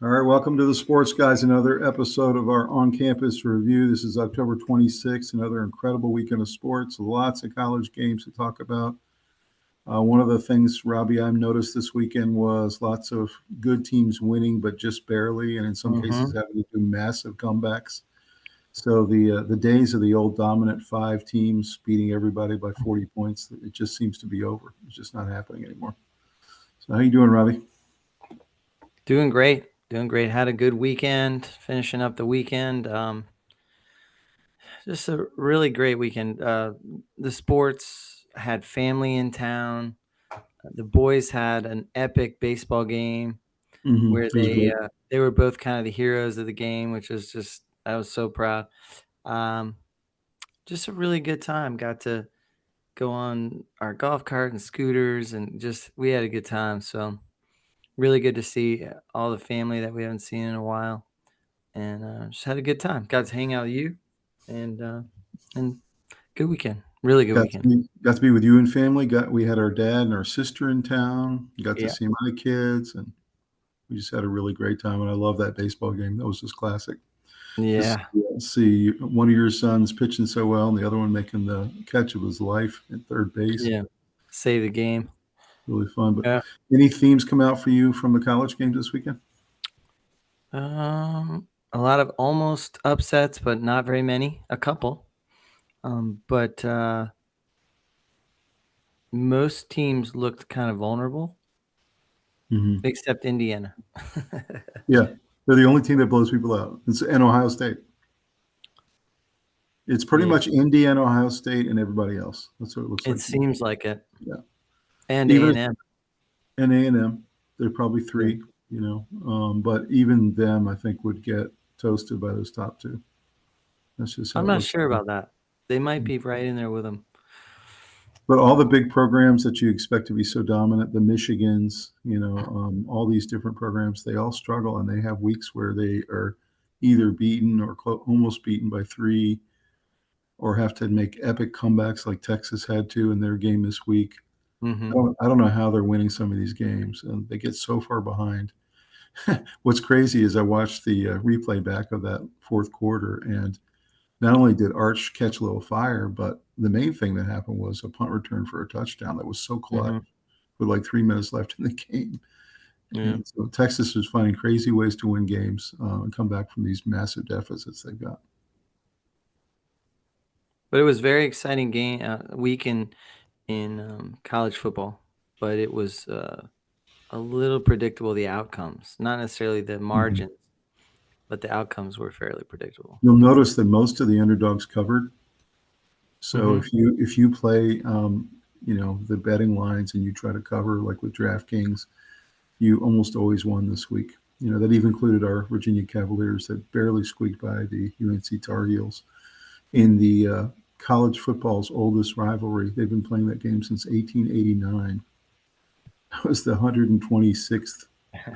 All right, welcome to the Sports Guys, another episode of our on-campus review. This is October 26th, another incredible weekend of sports. Lots of college games to talk about. One of the things, Robbie, I've noticed this weekend was lots of good teams winning, but just barely, and in some cases Mm-hmm. having to do massive comebacks. So the days of the old dominant five teams beating everybody by 40 points, it just seems to be over. It's just not happening anymore. So how you doing, Robbie? Doing great. Doing great. Had a good weekend. Finishing up the weekend. Just a really great weekend. The sports had family in town. The boys had an epic baseball game Mm-hmm. where It was great. they were both kind of the heroes of the game, which was just I was so proud. Um, just a really good time. Got to go on our golf cart and scooters, and just we had a good time. So really good to see all the family that we haven't seen in a while. And just had a good time. Got to hang out with you, and good weekend. Really good weekend. Got to be with you and family. We had our dad and our sister in town. Got to Yeah, see my kids, and we just had a really great time. And I love that baseball game. That was just classic. Just yeah, see one of your sons pitching so well, and the other one making the catch of his life at third base. yeah. Save the game. Really fun. But Yeah. any themes come out for you from the college games this weekend? A lot of almost upsets, but not very many. A couple. But most teams looked kind of vulnerable, Hmm. except Indiana. Yeah, they're the only team that blows people out. And Ohio State. It's pretty Yeah, much Indiana, Ohio State, and everybody else. That's what it looks it like to me. seems like it. Yeah. And Even A&M. and A&M, they're probably Yeah. three, but even them, I think, would get toasted by those top two. That's just how I'm it not looks sure to me. about that. They might be right in there with them. But all the big programs that you expect to be so dominant, the Michigans, all these different programs, they all struggle, and they have weeks where they are either beaten or almost beaten by three, or have to make epic comebacks like Texas had to in their game this week. I Hmm. don't, I don't know how they're winning some of these games, and they get so far behind. What's crazy is I watched the replay back of that fourth quarter, and not only did Arch catch a little fire, but the main thing that happened was a punt return for a touchdown that was so clutch Hmm. with like 3 minutes left in the game. Yeah. And so Texas is finding crazy ways to win games and come back from these massive deficits they've got. But it was very exciting game week in college football. But it was a little predictable, the outcomes, not necessarily the Mhm. margins, but the outcomes were fairly predictable. You'll notice that most of the underdogs covered. So Hmm. if you play, the betting lines and you try to cover like with DraftKings, you almost always won this week. That even included our Virginia Cavaliers that barely squeaked by the UNC Tar Heels in the college football's oldest rivalry. They've been playing that game since 1889. That was the 126th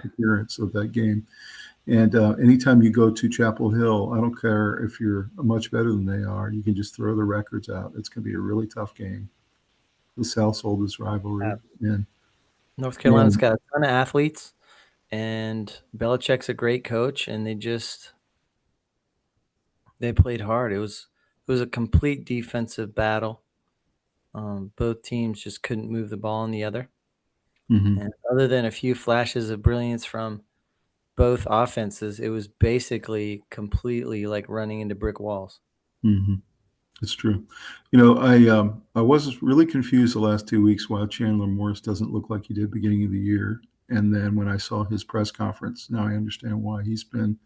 appearance of that game. And anytime you go to Chapel Hill, I don't care if you're much better than they are, you can just throw the records out. It's going to be a really tough game. The South's oldest rivalry. And, North Carolina's and got a ton of athletes, and Belichick's a great coach, and they played hard. It was a complete defensive battle. Both teams just couldn't move the ball on the other. mhm. And other than a few flashes of brilliance from both offenses, it was basically completely like running into brick walls. Hmm. It's true. I was really confused the last 2 weeks why Chandler Morris doesn't look like he did beginning of the year. And then when I saw his press conference, now I understand why. He's been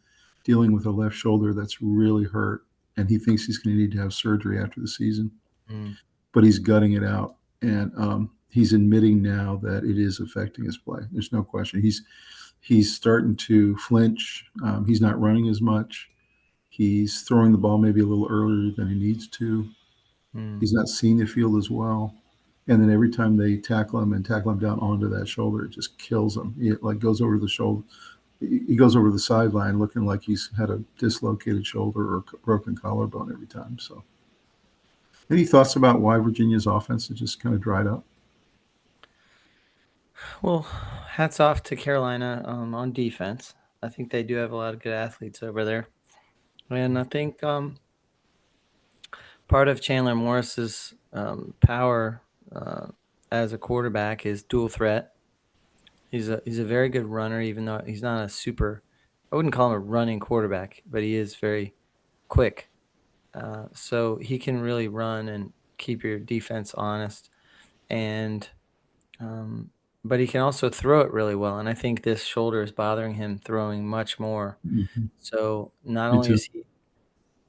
dealing with a left shoulder that's really hurt, and he thinks he's going to need to have surgery after the season. Mm. But he's gutting it out, and he's admitting now that it is affecting his play. There's no question. He's starting to flinch. He's not running as much. He's throwing the ball maybe a little earlier than he needs to. Mm. He's not seeing the field as well. And then every time they tackle him and tackle him down onto that shoulder, it just kills him. It like goes over the shoulder. He goes over the sideline looking like he's had a dislocated shoulder or broken collarbone every time. So, any thoughts about why Virginia's offense has just kind of dried up? Well, hats off to Carolina on defense. I think they do have a lot of good athletes over there. And I think part of Chandler Morris's power as a quarterback is dual threat. He's a very good runner, even though he's not a super. I wouldn't call him a running quarterback, but he is very quick. So he can really run and keep your defense honest, and but he can also throw it really well. And I think this shoulder is bothering him throwing much more. Mhm. So not Me only too. is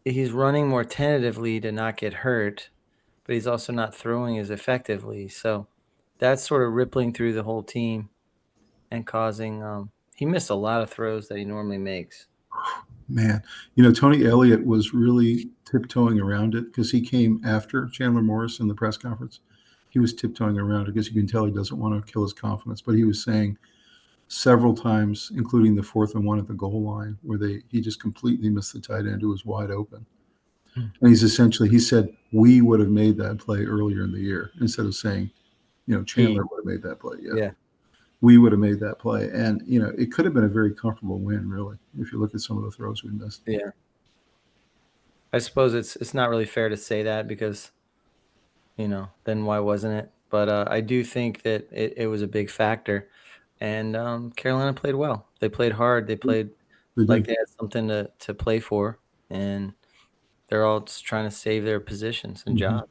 he's running more tentatively to not get hurt, but he's also not throwing as effectively. So that's sort of rippling through the whole team and causing he missed a lot of throws that he normally makes. Man, Tony Elliott was really tiptoeing around it because he came after Chandler Morris in the press conference. He was tiptoeing around it because you can tell he doesn't want to kill his confidence. But he was saying several times, including the 4th and 1 at the goal line, where he just completely missed the tight end who was wide open. And he said, we would have made that play earlier in the year instead of saying, Chandler would have made that play. Yeah. We would have made that play. And, it could have been a very comfortable win, really, if you look at some of the throws we missed. Yeah. I suppose it's not really fair to say that because, then why wasn't it? But I do think that it was a big factor. And Carolina played well. They played hard. They played They like did. they had something to play for. And they're all just trying to save their positions and Mhm. jobs.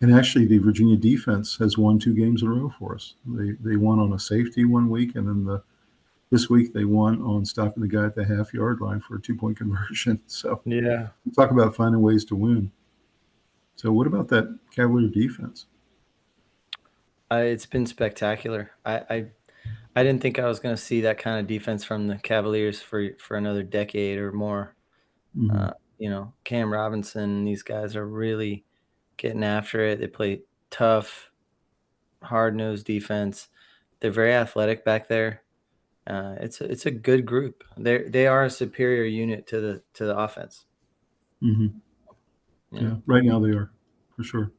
And actually, the Virginia defense has won 2 games in a row for us. They won on a safety one week, and then this week they won on stopping the guy at the half-yard line for a 2-point conversion. So Yeah. talk about finding ways to win. So what about that Cavalier defense? It's been spectacular. I didn't think I was going to see that kind of defense from the Cavaliers for another decade or more. Mm-hmm. Cam Robinson, these guys are really getting after it. They play tough, hard-nosed defense. They're very athletic back there. It's a good group. They are a superior unit to the offense. Mm-hmm. Yeah. Yeah, right now they are, for sure.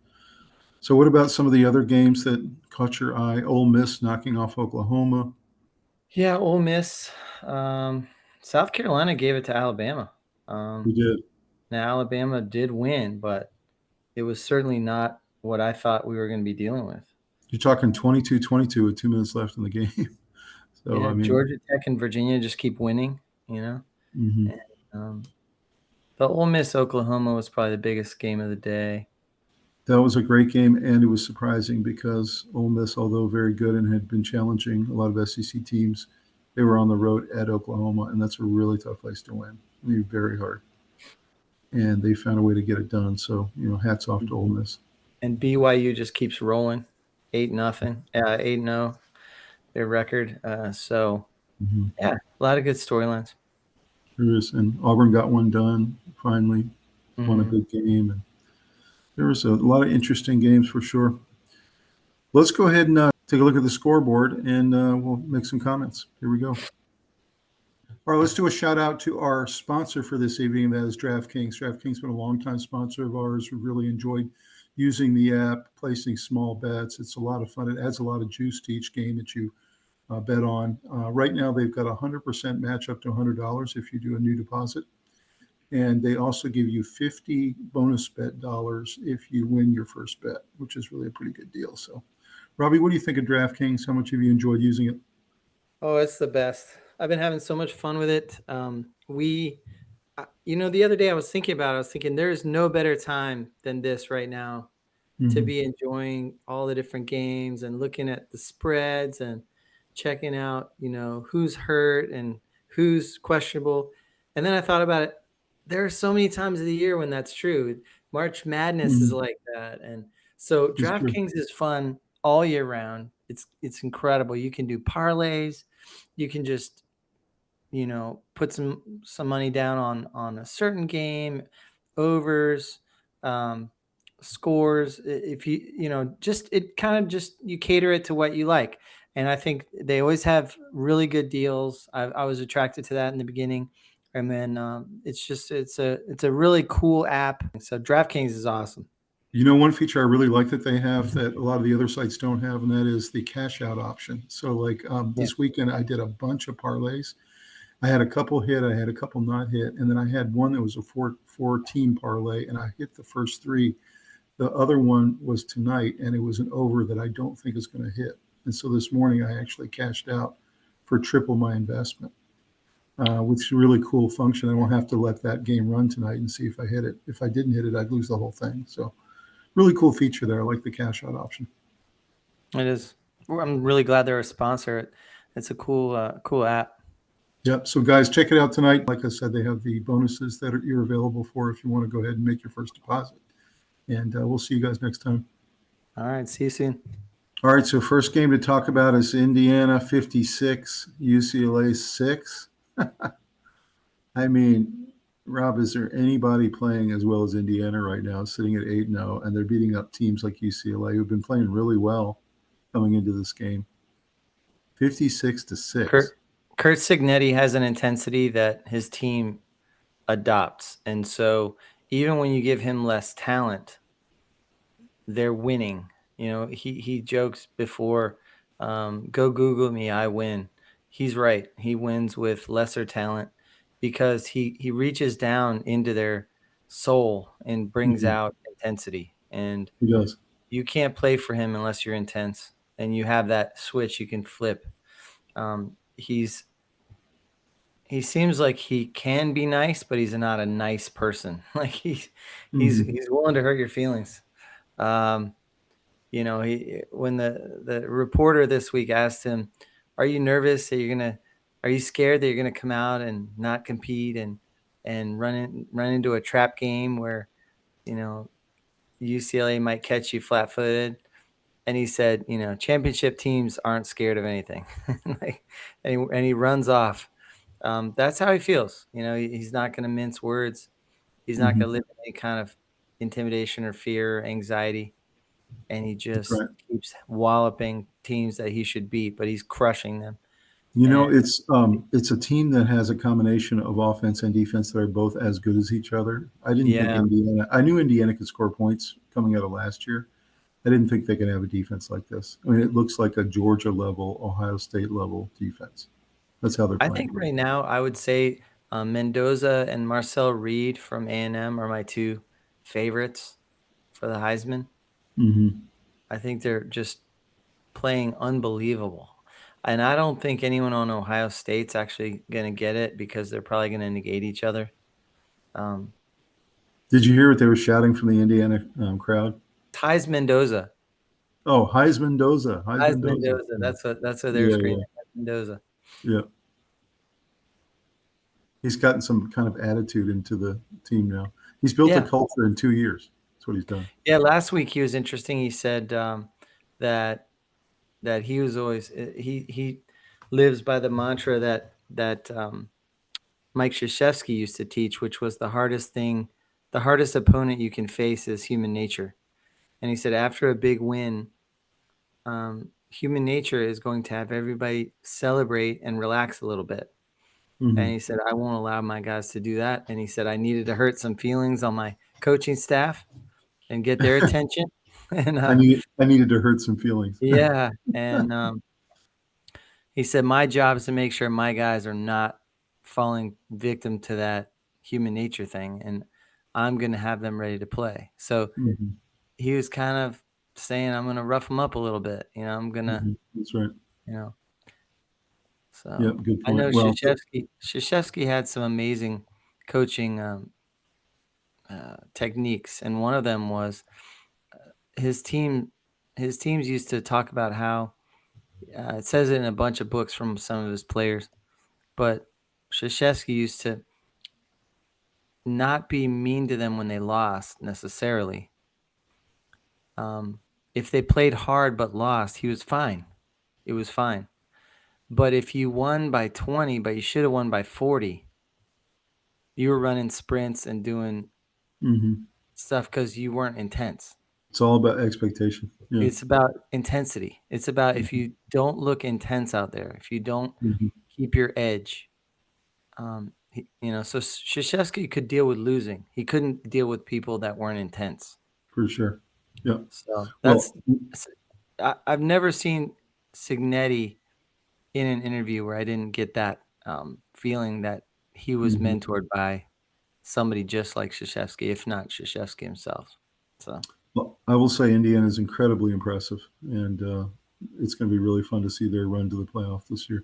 So what about some of the other games that caught your eye? Ole Miss knocking off Oklahoma. Yeah, Ole Miss. South Carolina gave it to Alabama. We did. Now Alabama did win, but it was certainly not what I thought we were going to be dealing with. You're talking 22-22 with 2 minutes left in the game. So, Yeah, I mean, Georgia Tech and Virginia just keep winning, mhm. And, the Ole Miss Oklahoma was probably the biggest game of the day. That was a great game, and it was surprising because Ole Miss, although very good and had been challenging a lot of SEC teams, they were on the road at Oklahoma, and that's a really tough place to win. I mean, very hard. And they found a way to get it done. So, hats off to Ole Miss. And BYU just keeps rolling, 8-0, 8-0, their record. So Mm-hmm. yeah, a lot of good storylines. There is, and Auburn got one done finally, won a Mhm. good game, and there was a lot of interesting games for sure. Let's go ahead and take a look at the scoreboard, and we'll make some comments. Here we go. All right, let's do a shout out to our sponsor for this evening. That is DraftKings. DraftKings has been a longtime sponsor of ours. We really enjoyed using the app, placing small bets. It's a lot of fun. It adds a lot of juice to each game that you bet on. Right now, they've got a 100% match up to $100 if you do a new deposit. And they also give you 50 bonus bet dollars if you win your first bet, which is really a pretty good deal. So, Robbie, what do you think of DraftKings? How much have you enjoyed using it? Oh, it's the best. I've been having so much fun with it. The other day I was thinking about it. I was thinking there is no better time than this right now to Mm-hmm. be enjoying all the different games and looking at the spreads and checking out, who's hurt and who's questionable. And then I thought about it. There are so many times of the year when that's true. March Madness is Mm-hmm. like that. And so It's true. DraftKings is fun all year round. It's incredible. You can do parlays. You can just, put some money down on a certain game, overs, um, scores. If just it kind of just you cater it to what you like. And I think they always have really good deals. I was attracted to that in the beginning, and then it's a really cool app. So DraftKings is awesome. One feature I really like that they have that a lot of the other sites don't have, and that is the cash out option. So, like Yeah. this weekend, I did a bunch of parlays, I had a couple hit, I had a couple not hit, and then I had one that was a four team parlay, and I hit the first three. The other one was tonight, and it was an over that I don't think is going to hit. And so this morning I actually cashed out for triple my investment, which is a really cool function. I won't have to let that game run tonight and see if I hit it. If I didn't hit it, I'd lose the whole thing. So really cool feature there. I like the cash out option. It is. I'm really glad they're a sponsor. It's a cool app. Yep. So guys, check it out tonight. Like I said, they have the bonuses that you're available for if you want to go ahead and make your first deposit. And we'll see you guys next time. All right. See you soon. All right. So first game to talk about is Indiana 56, UCLA 6. I mean, Rob, is there anybody playing as well as Indiana right now, sitting at 8-0, and they're beating up teams like UCLA who've been playing really well coming into this game? 56-6. Curt Cignetti has an intensity that his team adopts. And so even when you give him less talent, they're winning. You know, he jokes before, go Google me, I win. He's right. He wins with lesser talent because he reaches down into their soul and brings Mhm. out intensity. And He does. you can't play for him unless you're intense and you have that switch you can flip. He seems like he can be nice, but he's not a nice person. Like Mhm. he's willing to hurt your feelings. Um, you know, when the reporter this week asked him, "Are you nervous that are you scared that you're gonna come out and not compete and run into a trap game where you know UCLA might catch you flat-footed?" And he said, championship teams aren't scared of anything. Like, and he runs off. That's how he feels. He's not going to mince words. He's not going Mhm. to live in any kind of intimidation or fear, or anxiety, and he That's just right. keeps walloping teams that he should beat, but he's crushing them. You And know, it's a team that has a combination of offense and defense that are both as good as each other. I didn't think yeah, Indiana. I knew Indiana could score points coming out of last year. I didn't think they could have a defense like this. I mean, it looks like a Georgia level, Ohio State level defense. That's how they're I playing. think right now I would say Mendoza and Marcel Reed from A&M are my two favorites for the Heisman. Hmm. I think they're just playing unbelievable. And I don't think anyone on Ohio State's actually going to get it because they're probably going to negate each other. Um, Did you hear what they were shouting from the Indiana crowd? Ty's Mendoza. Oh, Heisman Doza, Ty's Heisman Doza. Mendoza. That's what they're Yeah, screaming. yeah, Ty's Mendoza. yeah. He's gotten some kind of attitude into the team now. He's built a Yeah. culture in 2 years. That's what he's done. Yeah. Last week he was interesting. He said that he was always he lives by the mantra that Mike Krzyzewski used to teach, which was the hardest opponent you can face is human nature. And he said after a big win, human nature is going to have everybody celebrate and relax a little bit. And Hmm. he said, I won't allow my guys to do that. And he said, I needed to hurt some feelings on my coaching staff and get their attention. And I needed to hurt some feelings. yeah. And he said, my job is to make sure my guys are not falling victim to that human nature thing. And I'm going to have them ready to play. So Hmm. he was kind of saying, I'm going to rough them up a little bit. I'm going to, Hmm. That's right. you know, Yep. So Good I know point. Well, Krzyzewski had some amazing coaching techniques, and one of them was his team. His teams used to talk about how it says it in a bunch of books from some of his players, but Krzyzewski used to not be mean to them when they lost necessarily. If they played hard but lost, he was fine. It was fine. But if you won by 20, but you should have won by 40, you were running sprints and doing hmm, stuff because you weren't intense. it's all about expectation. Yeah. It's about intensity. It's about if Hmm. you don't look intense out there, if you don't Hmm. keep your edge. So Krzyzewski could deal with losing. He couldn't deal with people that weren't intense. For sure. Yeah. So Well, I've never seen Signetti in an interview where I didn't get that feeling that he was Mhm. mentored by somebody just like Krzyzewski, if not Krzyzewski himself. So Well, I will say Indiana is incredibly impressive, and it's going to be really fun to see their run to the playoff this year.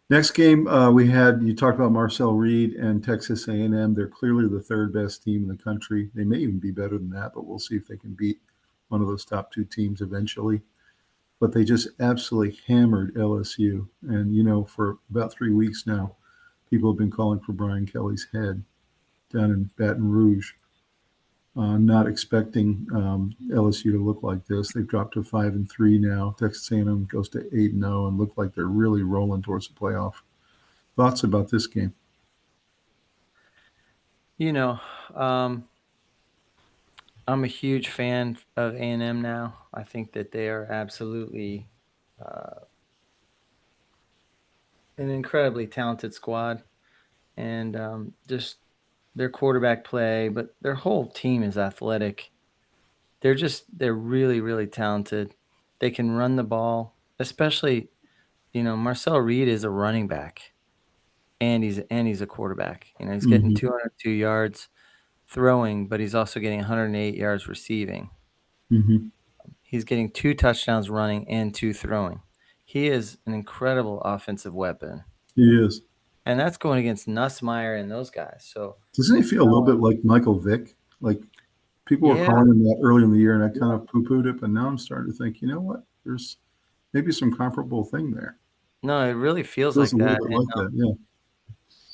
Next game, we had you talked about Marcel Reed and Texas A&M. They're clearly the third best team in the country. They may even be better than that, but we'll see if they can beat one of those top two teams eventually. But they just absolutely hammered LSU, and for about 3 weeks now, people have been calling for Brian Kelly's head down in Baton Rouge. Not expecting LSU to look like this. They've dropped to 5-3 now. Texas A&M goes to 8-0 and look like they're really rolling towards the playoff. Thoughts about this game? you know, um, I'm a huge fan of A&M now. I think that they are absolutely uh, an incredibly talented squad, and just their quarterback play, but their whole team is athletic. They're really, really talented. They can run the ball, especially, Marcel Reed is a running back and he's a quarterback. He's getting Mm-hmm. 202 yards throwing, but he's also getting 108 yards receiving. Mm-hmm. He's getting 2 touchdowns running and 2 throwing. He is an incredible offensive weapon, He is. and that's going against Nussmeier and those guys. So, Doesn't he feel a little uh, bit like Michael Vick? Like people were yeah, calling him that early in the year, and I yeah. kind of poo-pooed it, but now I'm starting to think, you know what? There's maybe some comparable thing there. No, it really feels Feels like a little that, bit and, like that,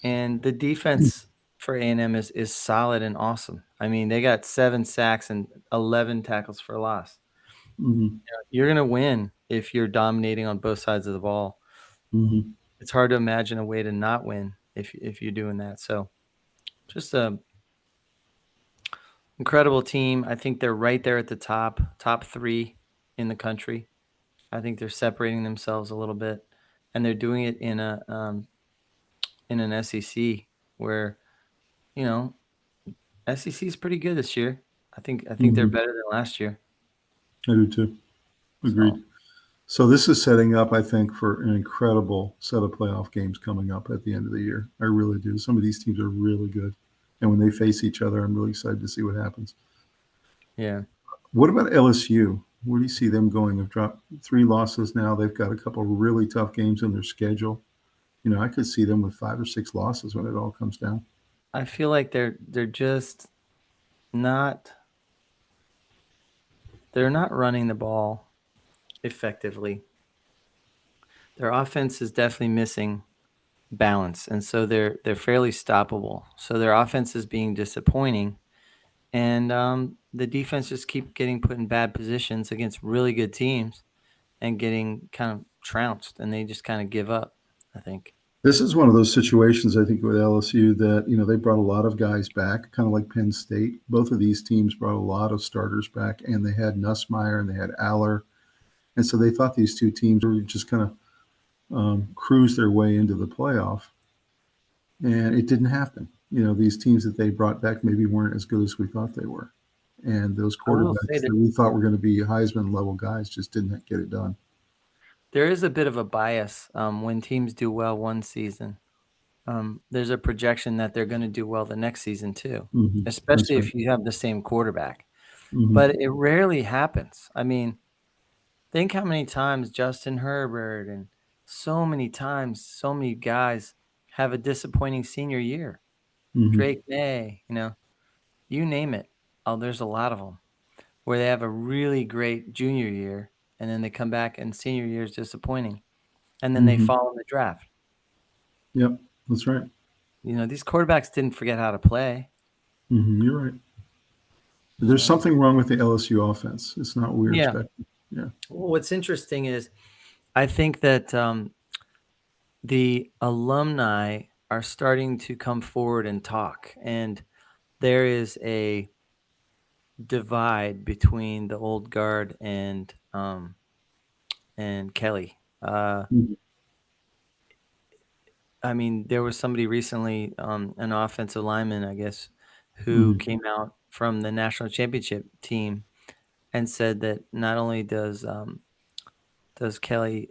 yeah. the defense for A&M is solid and awesome. I mean, they got 7 sacks and 11 tackles for loss. Mm-hmm. You're gonna win if you're dominating on both sides of the ball. Mm-hmm. It's hard to imagine a way to not win if you're doing that. So, just a incredible team. I think they're right there at the top 3 in the country. I think they're separating themselves a little bit, and they're doing it in an SEC where, you know, SEC is pretty good this year. I think they're Mm-hmm. better than last year. I do too. So, Agreed. So this is setting up, I think, for an incredible set of playoff games coming up at the end of the year. I really do. Some of these teams are really good, and when they face each other, I'm really excited to see what happens. yeah. What about LSU? Where do you see them going? They've dropped 3 losses now. They've got a couple of really tough games in their schedule. I could see them with 5 or 6 losses when it all comes down. I feel like they're just not they're not running the ball effectively. Their offense is definitely missing balance, and so they're fairly stoppable. So their offense is being disappointing, and the defense just keep getting put in bad positions against really good teams and getting kind of trounced, and they just kind of give up, I think. This is one of those situations, I think, with LSU that, they brought a lot of guys back, kind of like Penn State. Both of these teams brought a lot of starters back, and they had Nussmeier and they had Aller. And so they thought these two teams were just kind of cruise their way into the playoff. And it didn't happen. These teams that they brought back maybe weren't as good as we thought they were. And those I will say quarterbacks that that we thought were going to be Heisman level guys just didn't get it done. there is a bit of a bias when teams do well one season. There's a projection that they're going to do well the next season too, Hmm. That's especially right. if you have the same quarterback. Hmm. But it rarely happens. I mean, think how many times Justin Herbert and so many times so many guys have a disappointing senior year. Hmm. Drake May, you name it. Oh, there's a lot of them where they have a really great junior year and then they come back and senior year is disappointing and then they Hmm. fall in the draft. Yep, that's right. These quarterbacks didn't forget how to play. You're right. There's So, something wrong with the LSU offense. It's not what we were yeah. expecting. Yeah. Well, what's interesting is I think that the alumni are starting to come forward and talk, and there is a divide between the old guard and Kelly. Mhm. I mean, there was somebody recently, an offensive lineman, I guess, who Mhm. came out from the national championship team and said that not only does Kelly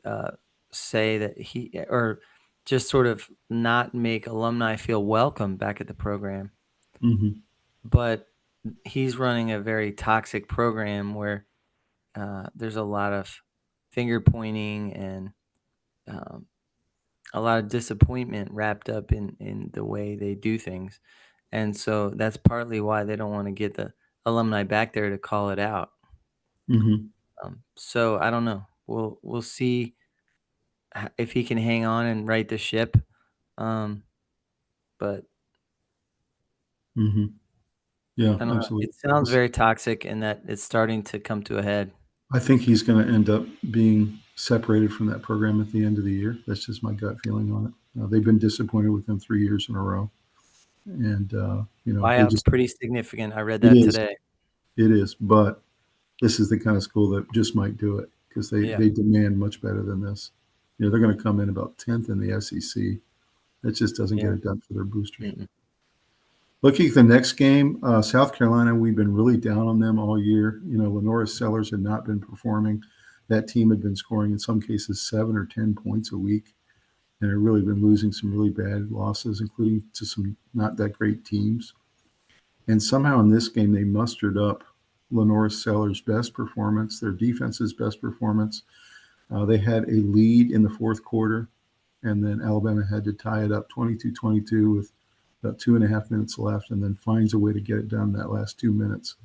say that he or just sort of not make alumni feel welcome back at the program. Mm-hmm. But he's running a very toxic program where there's a lot of finger pointing and um, a lot of disappointment wrapped up in the way they do things. And so that's partly why they don't want to get the alumni back there to call it out. Mm-hmm. So I don't know. We'll see if he can hang on and right the ship. But Mm-hmm. Yeah, I don't know. absolutely. It sounds very toxic and that it's starting to come to a head. I think he's going to end up being separated from that program at the end of the year. That's just my gut feeling on it. They've been disappointed with him 3 years in a row, and they Buyout's just pretty significant. I read it that is, today. it is. But this is the kind of school that just might do it because they Yeah. they demand much better than this. They're going to come in about 10th in the SEC. That just doesn't get Yeah. it done for their boosters. Mm-mm. Looking at the next game, South Carolina, we've been really down on them all year. Lenora Sellers had not been performing. That team had been scoring, in some cases, 7 or 10 points a week, and had really been losing some really bad losses, including to some not that great teams. And somehow in this game, they mustered up Lenora Sellers' best performance, their defense's best performance. They had a lead in the fourth quarter, and then Alabama had to tie it up 22-22 with about 2.5 minutes left, and then finds a way to get it done in that last 2 minutes.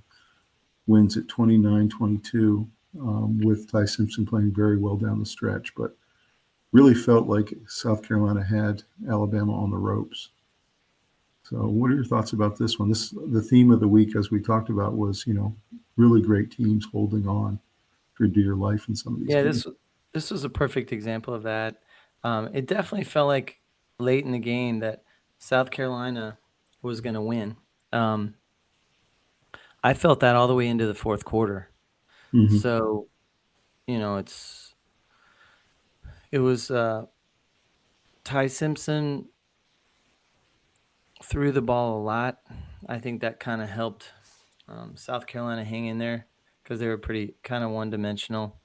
Wins at 29-22, with Ty Simpson playing very well down the stretch, but really felt like South Carolina had Alabama on the ropes. So what are your thoughts about this one? The theme of the week, as we talked about, was, really great teams holding on for dear life in some of these Yeah, games. this was a perfect example of that. It definitely felt like late in the game that South Carolina was going to win. I felt that all the way into the fourth quarter. Mm-hmm. So, it was Ty Simpson threw the ball a lot. I think that kind of helped South Carolina hang in there because they were pretty kind of one dimensional.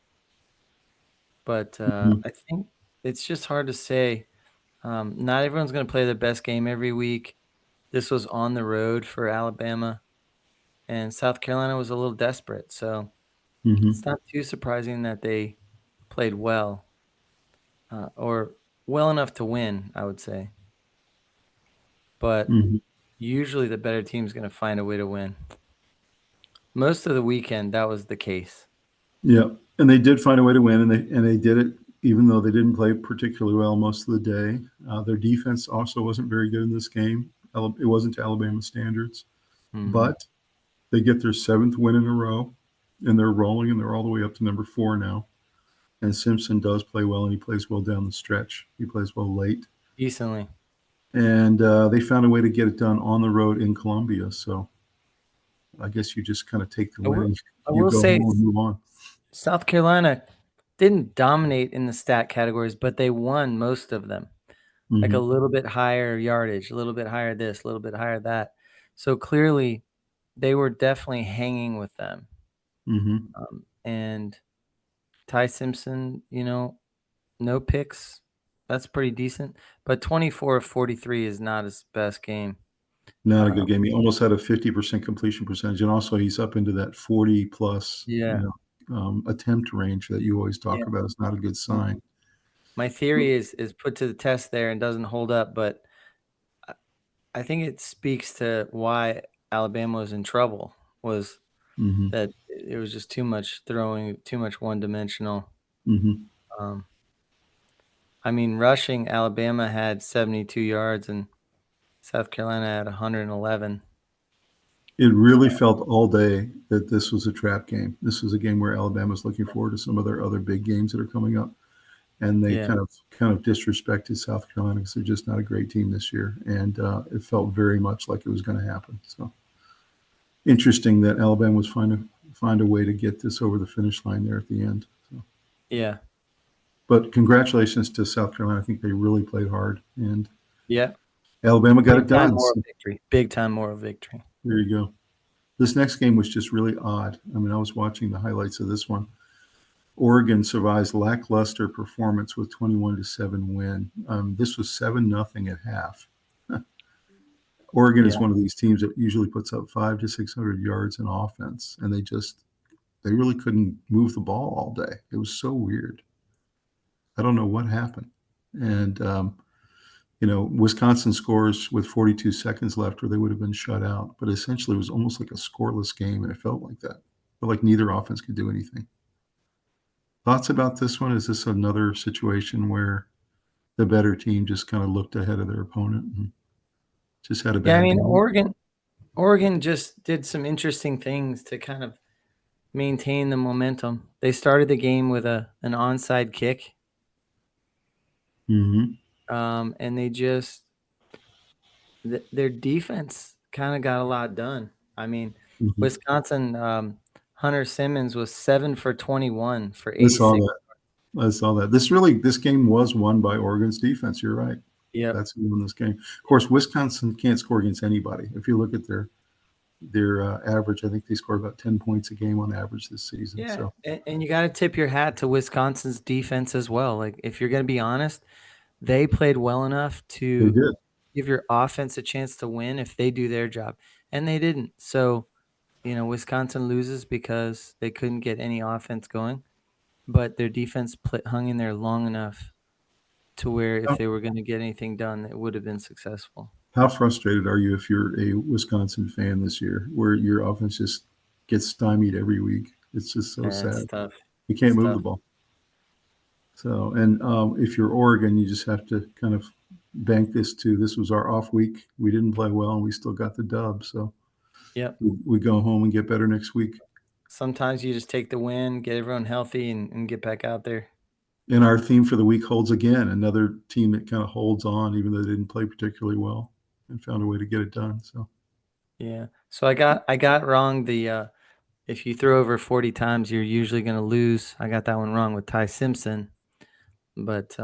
But Mm-hmm. I think it's just hard to say. Not everyone's going to play their best game every week. This was on the road for Alabama, and South Carolina was a little desperate. So Mm-hmm. it's not too surprising that they played well, or well enough to win, I would say. But Mm-hmm. usually the better team's going to find a way to win. Most of the weekend, that was the case. Yeah, and they did find a way to win, and they did it even though they didn't play particularly well most of the day. Their defense also wasn't very good in this game. It wasn't to Alabama standards, Hmm. but they get their seventh win in a row, and they're rolling, and they're all the way up to number 4 now. And Simpson does play well, and he plays well down the stretch. He plays well late, Decently. and they found a way to get it done on the road in Columbia. So I guess you just kind of take the I win will, and I you will go say home and move on. South Carolina didn't dominate in the stat categories, but they won most of them. Like a Mm-hmm. little bit higher yardage, a little bit higher this, a little bit higher that. So clearly, they were definitely hanging with them. Mm-hmm. And Ty Simpson, no picks. That's pretty decent. But 24 of 43 is not his best game. Not a Um, good game. He almost had a 50% completion percentage, and also he's up into that 40 plus, yeah. attempt range that you always Yeah. talk about. It's not a good Mhm. sign. My theory is put to the test there and doesn't hold up, but I think it speaks to why Alabama was in trouble was Mm-hmm. that it was just too much throwing, too much one-dimensional. Mm-hmm. Um, I mean, rushing, Alabama had 72 yards and South Carolina had 111. It really felt all day that this was a trap game. This was a game where Alabama's looking forward to some of their other big games that are coming up, and they Yeah. kind of disrespected South Carolina because they're just not a great team this year, and it felt very much like it was going to happen. So interesting that Alabama was find a way to get this over the finish line there at the end. So. Yeah. But congratulations to South Carolina. I think they really played hard, and Yeah. Alabama got Big it time done. moral So victory. Big time moral victory. there you go. This next game was just really odd. I mean, I was watching the highlights of this one. Oregon survives lackluster performance with 21-7 win. This was 7-0 at half. Oregon is Yeah. one of these teams that usually puts up 500 to 600 yards in offense, and they really couldn't move the ball all day. It was so weird. I don't know what happened. And Wisconsin scores with 42 seconds left, or they would have been shut out. But essentially, it was almost like a scoreless game, and it felt like that. But like neither offense could do anything. Thoughts about this one? Is this another situation where the better team just kind of looked ahead of their opponent and just had a Yeah, I bad mean, game? Oregon just did some interesting things to kind of maintain the momentum. They started the game with an onside kick, Mm-hmm. and they just their defense kind of got a lot done. I mean, Mm-hmm. Wisconsin, Hunter Simmons was 7 for 21 for I saw 86. that. I saw that. This game was won by Oregon's defense. You're right. Yep. That's who won this game. Of course, Wisconsin can't score against anybody. If you look at their average, I think they score about 10 points a game on average this season. Yeah, So and you got to tip your hat to Wisconsin's defense as well. Like, if you're going to be honest, they played well enough they to did. give your offense a chance to win if they do their job, and they didn't. So, Wisconsin loses because they couldn't get any offense going, but their defense hung in there long enough to where if How, they were going to get anything done, it would have been successful. how frustrated are you if you're a Wisconsin fan this year, where your offense just gets stymied every week? It's just so Yeah, it's sad. tough. You can't It's move the tough. ball. So, and if you're Oregon, you just have to kind of bank this was our off week. We didn't play well, and we still got the dub. So Yep. we go home and get better next week. Sometimes you just take the win, get everyone healthy, and get back out there. And our theme for the week holds again. Another team that kind of holds on, even though they didn't play particularly well, and found a way to get it done. So Yeah. So I got wrong the if you throw over 40 times, you're usually going to lose. I got that one wrong with Ty Simpson, but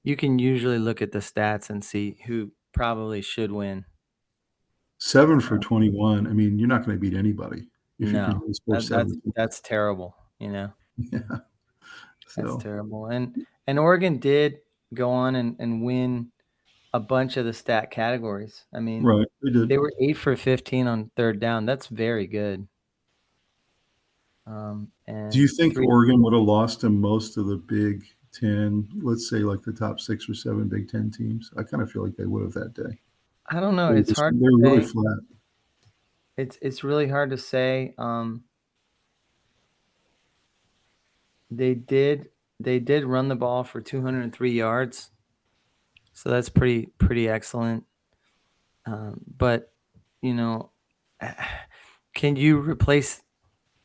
you can usually look at the stats and see who probably should win. 7 for 21. I mean, you're not going to beat anybody if you can No, only score that, that's 7. that's terrible. Yeah. That's So terrible. And Oregon did go on and win a bunch of the stat categories. I mean, right, they did. they were 8 for 15 on third down. That's very good. Do you And think three. Oregon would have lost to most of the Big Ten? Let's say like the top 6 or 7 Big Ten teams. I kind of feel like they would have that day. I don't know. They were It's hard to they were really say. flat. It's really hard to say. They did run the ball for 203 yards, so that's pretty excellent. But you know, can you replace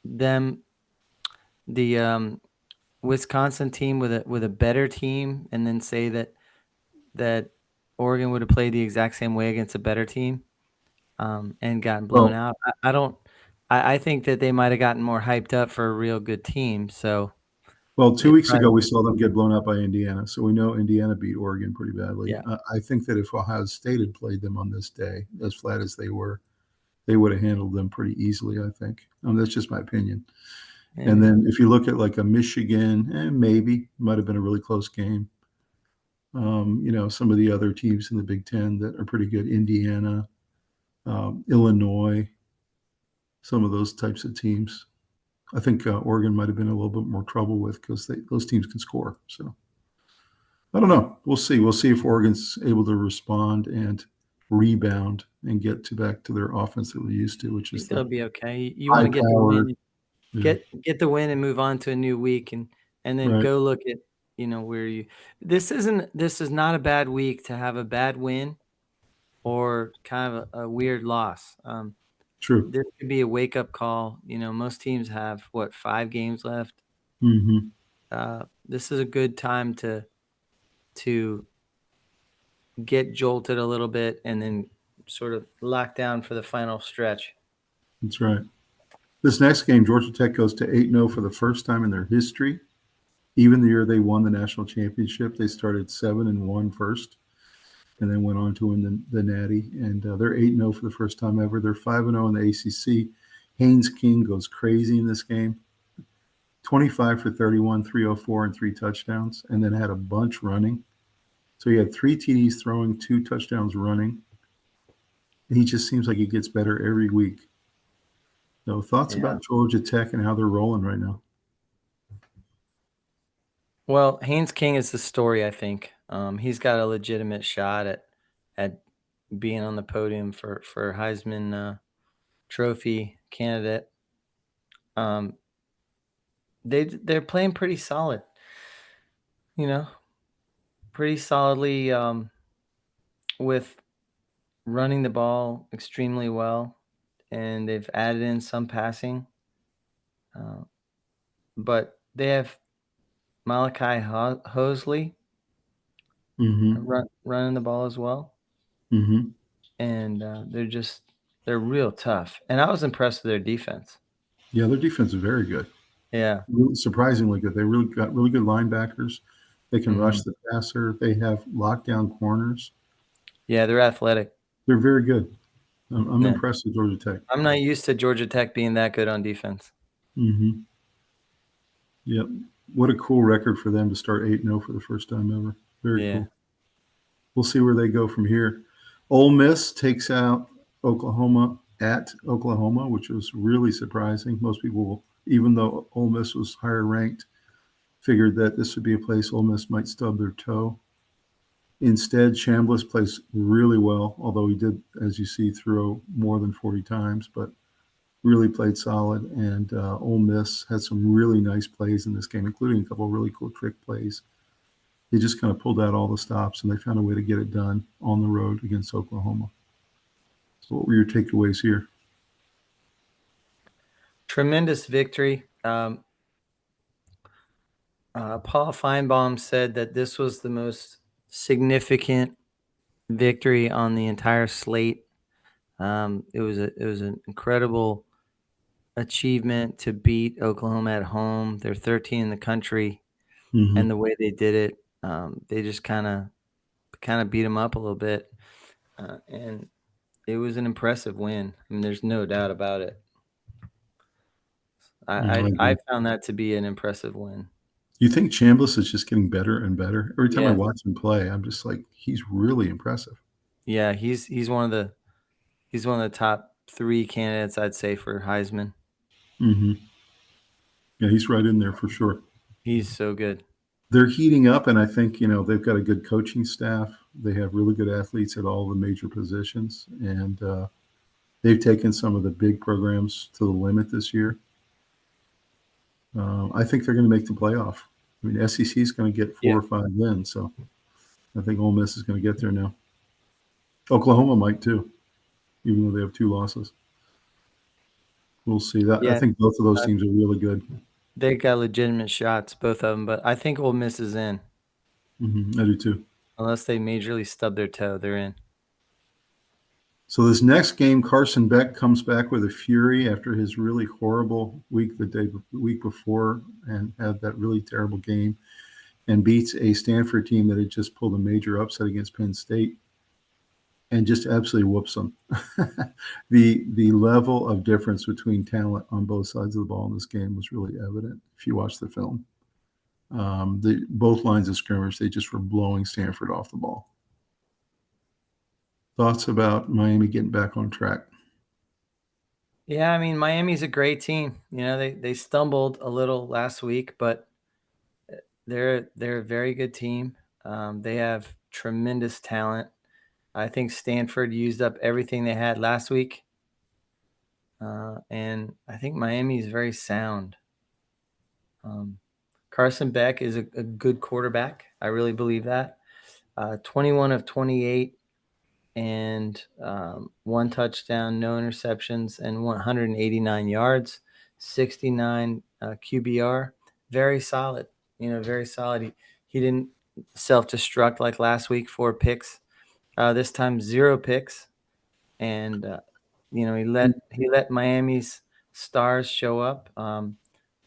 them, the Wisconsin team, with a better team, and then say that Oregon would have played the exact same way against a better team, and gotten blown Well, out? I don't. I think that they might have gotten more hyped up for a real good team. So well, 2 it weeks ago probably, we saw them get blown out by Indiana, so we know Indiana beat Oregon pretty badly. yeah. I think that if Ohio State had played them on this day, as flat as they were, they would have handled them pretty easily. I think. That's just my opinion. And Maybe. then if you look at like a Michigan, maybe might have been a really close game. Some of the other teams in the Big Ten that are pretty good, Indiana, Illinois, some of those types of teams. I think Oregon might have been a little bit more trouble with because those teams can score. So I don't know. We'll see. We'll see if Oregon's able to respond and rebound and get back to their offense that we're used to, which I is think the they'll be okay. You high want to get the power. win, Yeah, get the win, and move on to a new week, and then right. go look at where you. This is not a bad week to have a bad win or kind of a weird loss. True. This could be a wake up call. Most teams have what, 5 games left. Hmm. This is a good time to get jolted a little bit and then sort of lock down for the final stretch. That's right. This next game, Georgia Tech goes to 8-0 for the first time in their history. Even the year they won the national championship, they started 7-1 first, and then went on to win the Natty. And they're 8-0 for the first time ever. They're 5-0 in the ACC. Haynes King goes crazy in this game. 25 for 31, 304, and 3 touchdowns, and then had a bunch running. So he had 3 TDs throwing, 2 touchdowns running. And he just seems like he gets better every week. So thoughts Yeah. about Georgia Tech and how they're rolling right now? Well, Haynes King is the story, I think. He's got a legitimate shot at being on the podium for Heisman Trophy candidate. They're playing pretty solid, you know, pretty solidly with running the ball extremely well, and they've added in some passing. But they have Malachi Hosley Mm-hmm. running the ball as well, Mm-hmm. and they're real tough. And I was impressed with their defense. Yeah, their defense is very good. Yeah. Really surprisingly good. They really got really good linebackers. They can rush Mhm. the passer. They have lockdown corners. Yeah, they're athletic. They're very good. I'm Yeah. impressed with Georgia Tech. I'm not used to Georgia Tech being that good on defense. Mm-hmm. Yep. What a cool record for them to start 8-0 for the first time ever. Very Yeah. cool. We'll see where they go from here. Ole Miss takes out Oklahoma at Oklahoma, which was really surprising. Most people, even though Ole Miss was higher ranked, figured that this would be a place Ole Miss might stub their toe. Instead, Chambliss plays really well, although he did, as you see, throw more than 40 times, but really played solid. And Ole Miss had some really nice plays in this game, including a couple of really cool trick plays. They just kind of pulled out all the stops, and they found a way to get it done on the road against Oklahoma. So what were your takeaways here? Tremendous victory. Paul Feinbaum said that this was the most significant victory on the entire slate. It was an incredible achievement to beat Oklahoma at home. They're 13 in the country, and Mm-hmm. the way they did it, they just kind of beat them up a little bit, and it was an impressive win. I mean, there's no doubt about it. I I agree. found that to be an impressive win. You think Chambliss is just getting better and better? Every time I Yeah, watch him play, I'm just like, he's really impressive. yeah, he's one of the top 3 candidates, I'd say, for Heisman. Mm-hmm. Yeah, he's right in there for sure. He's so good. They're heating up, and I think they've got a good coaching staff. They have really good athletes at all the major positions, and they've taken some of the big programs to the limit this year. I think they're going to make the playoff. I mean, SEC is going to get 4 Yeah, or 5 wins, so I think Ole Miss is going to get there now. Oklahoma might too, even though they have 2 losses. We'll see. That I yeah, think both of those uh, teams are really good. they got legitimate shots, both of them, but I think Ole Miss is in. I do too. Unless they majorly stub their toe, they're in. So this next game, Carson Beck comes back with a fury after his really horrible week the week before, and had that really terrible game, and beats a Stanford team that had just pulled a major upset against Penn State, and just absolutely whoops them. The level of difference between talent on both sides of the ball in this game was really evident if you watch the film. Both lines of scrimmage, they just were blowing Stanford off the ball. Thoughts about Miami getting back on track? Yeah, I mean, Miami's a great team. They stumbled a little last week, but they're a very good team. They have tremendous talent. I think Stanford used up everything they had last week, and I think Miami is very sound. Carson Beck is a good quarterback. I really believe that. 21 of 28 and 1 touchdown, no interceptions, and 189 yards, 69 QBR. Very solid. Very solid. He didn't self-destruct like last week, 4 picks. This time 0 picks, and he let Miami's stars show up. And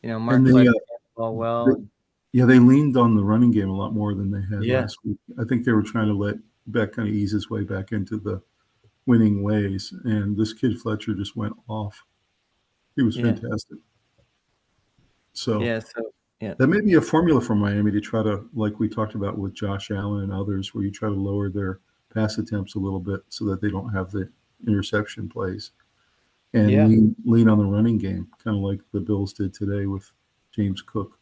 Mark Fletcher ran the ball they well, and yeah, they leaned on the running game a lot more than they had yeah, last week. I think they were trying to let Beck kind of ease his way back into the winning ways, and this kid Fletcher just went off. He was yeah. fantastic. So Yeah. So yeah. that may be a formula for Miami to try to, like we talked about with Josh Allen and others, where you try to lower their pass attempts a little bit so that they don't have the interception plays and Yeah. lean on the running game, kind of like the Bills did today with James Cook.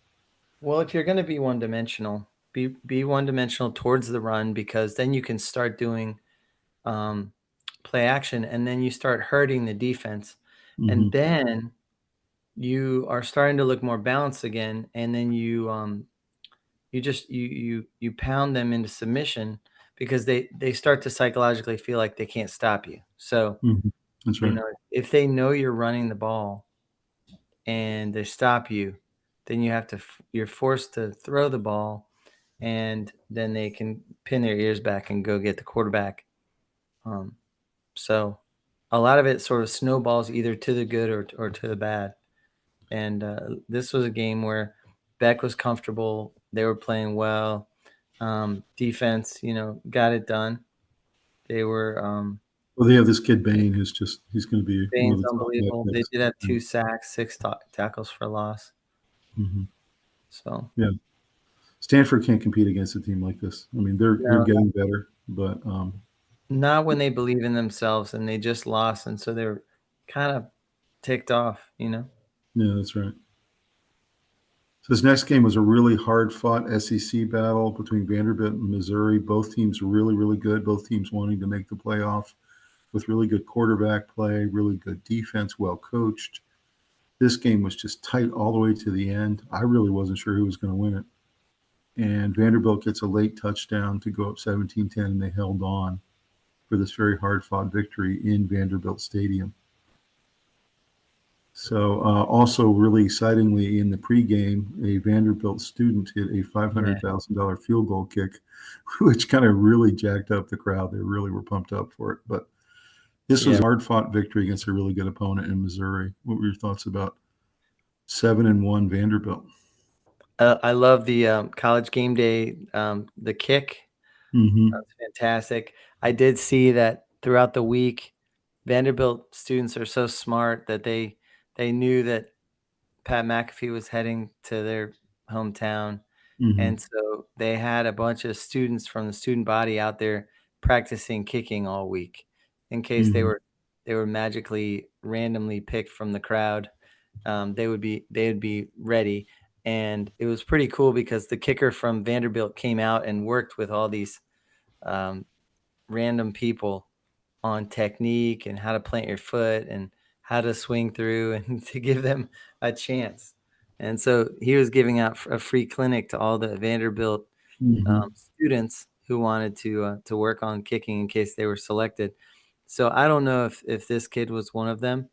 Well, if you're going to be one dimensional, be one dimensional towards the run, because then you can start doing um, play action, and then you start hurting the defense, and Hmm. then you are starting to look more balanced again, and then you just you pound them into submission because they start to psychologically feel like they can't stop you. So, Hmm. That's you right. know, if they know you're running the ball and they stop you, then you're forced to throw the ball, and then they can pin their ears back and go get the quarterback. Um, so a lot of it sort of snowballs either to the good or to the bad. And this was a game where Beck was comfortable. They were playing well. Defense, got it done. They were Well, they have this kid Bain who's he's going to be one of Bain's the top guy unbelievable. They picks. did have 2 sacks, 6 tackles for loss. Mm-hmm. So Yeah, Stanford can't compete against a team like this. I mean, they're no, getting better, but not when they believe in themselves, and they just lost, and so they're kind of ticked off. yeah, that's right. So this next game was a really hard-fought SEC battle between Vanderbilt and Missouri. Both teams really, really good. Both teams wanting to make the playoff with really good quarterback play, really good defense, well coached. This game was just tight all the way to the end. I really wasn't sure who was going to win it. And Vanderbilt gets a late touchdown to go up 17-10, and they held on for this very hard-fought victory in Vanderbilt Stadium. So, also really excitingly in the pregame, a Vanderbilt student hit a Yeah, $500,000 field goal kick, which kind of really jacked up the crowd. They really were pumped up for it. But this was yeah. a hard-fought victory against a really good opponent in Missouri. What were your thoughts about 7-1 Vanderbilt? I love the college game day, the kick. Mm-hmm. That's fantastic. I did see that throughout the week, Vanderbilt students are so smart that they knew that Pat McAfee was heading to their hometown, Mm-hmm. and so they had a bunch of students from the student body out there practicing kicking all week in case they Mm-hmm. were magically randomly picked from the crowd. They would be ready, and it was pretty cool because the kicker from Vanderbilt came out and worked with all these um, random people on technique and how to plant your foot and how to swing through and to give them a chance. And so he was giving out a free clinic to all the Vanderbilt Mm-hmm. students who wanted to work on kicking in case they were selected. So I don't know if this kid was one of them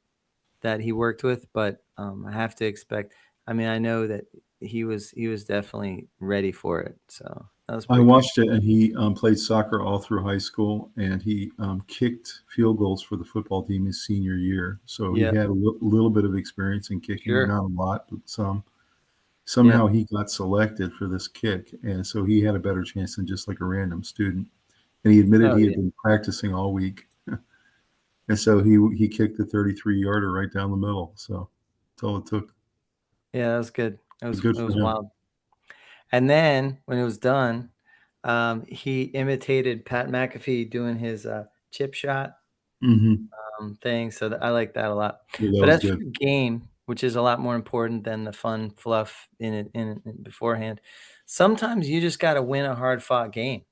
that he worked with, but I have to expect. I mean, I know that he was definitely ready for it. So that was I pretty cool. watched it, and he played soccer all through high school, and he kicked field goals for the football team his senior year. So he Yeah, had a little bit of experience in kicking, sure. not a lot, but some. Yeah. Somehow he got selected for this kick, and so he had a better chance than just like a random student. And he admitted Oh he had yeah. been practicing all week, and so he kicked the 33-yarder right down the middle. So that's all it took. Yeah, that was good. It But was good it for was him. wild. And then when it was done, he imitated Pat McAfee doing his chip shot Hmm. thing. So I like that a lot. Yeah, that But was as for good. the game, which is a lot more important than the fun fluff in beforehand, sometimes you just got to win a hard fought game.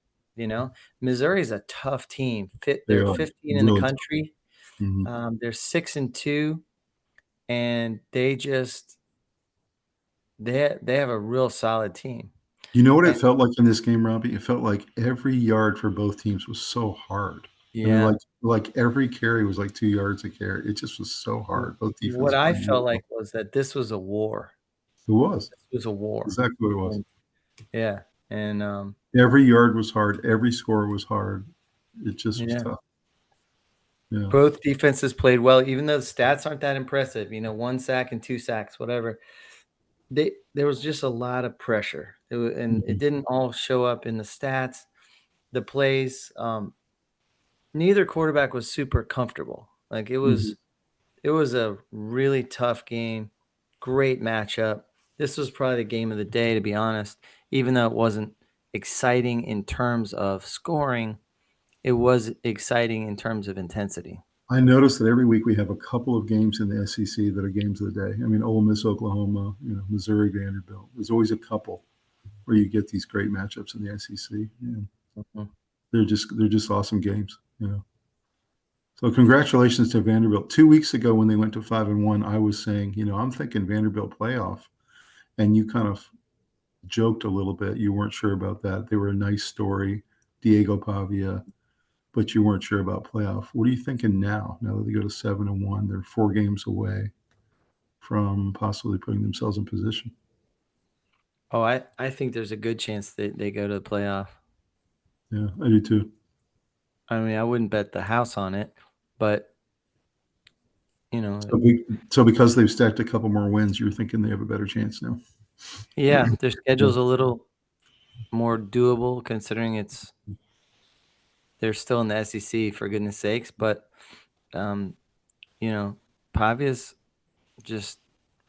Missouri's a tough team. They They're are 15 in the really tough. country. Hmm. They're 6-2, and they have a real solid team. You know what it And felt like in this game, Robbie? It felt like every yard for both teams was so hard. I mean, yeah, like every carry was like 2 yards a carry. It just was so w- hard. Both what defenses I playing really felt well. like was that this was a war. It was This was a war. exactly what it was. And yeah, and Every yard was hard. Every score was hard. It just was yeah, tough. Yeah. both defenses played well, even though the stats aren't that impressive. 1 sack and 2 sacks, whatever. There was just a lot of pressure, and it Mhm. didn't all show up in the stats. The plays, neither quarterback was super comfortable. Like it Mhm. was, it was a really tough game, great matchup. This was probably the game of the day, to be honest. Even though it wasn't exciting in terms of scoring, it was exciting in terms of intensity. I noticed that every week we have a couple of games in the SEC that are games of the day. I mean, Ole Miss, Oklahoma, Missouri, Vanderbilt. There's always a couple where you get these great matchups in the SEC. And Mhm. they're just awesome games. So congratulations to Vanderbilt. 2 weeks ago when they went to 5-1, I was saying, I'm thinking Vanderbilt playoff, and you kind of joked a little bit. You weren't sure about that. They were a nice story, Diego Pavia, but you weren't sure about playoff. What are you thinking now? Now that they go to 7-1, they're 4 games away from possibly putting themselves in position. Oh, I think there's a good chance that they go to the playoff. Yeah, I do too. I mean, I wouldn't bet the house on it, but So, so because they've stacked a couple more wins, you're thinking they have a better chance now. yeah, their Yeah. schedule's a little more doable considering they're still in the SEC, for goodness sakes. But um, Pavia's just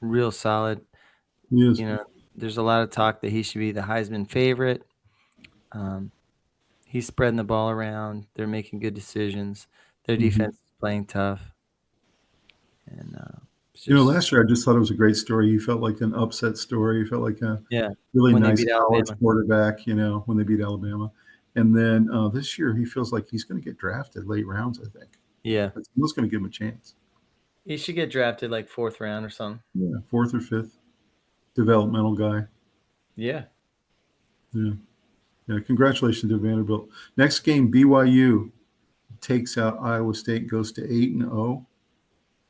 real solid. Yes. There's a lot of talk that he should be the Heisman favorite. Um, he's spreading the ball around. They're making good decisions. Their defense is playing tough, and it's just Last year I just thought it was a great story. You felt like an upset story. You felt like a yeah. really When they nice beat college Alabama, quarterback, when they beat Alabama. And then this year he feels like he's going to get drafted late rounds, I think. yeah, It's almost going to give him a chance. he should get drafted like 4th round or something. Yeah, fourth or fifth developmental guy. Yeah. Yeah. Yeah, congratulations to Vanderbilt. Next game, BYU takes out Iowa State, goes to 8-0,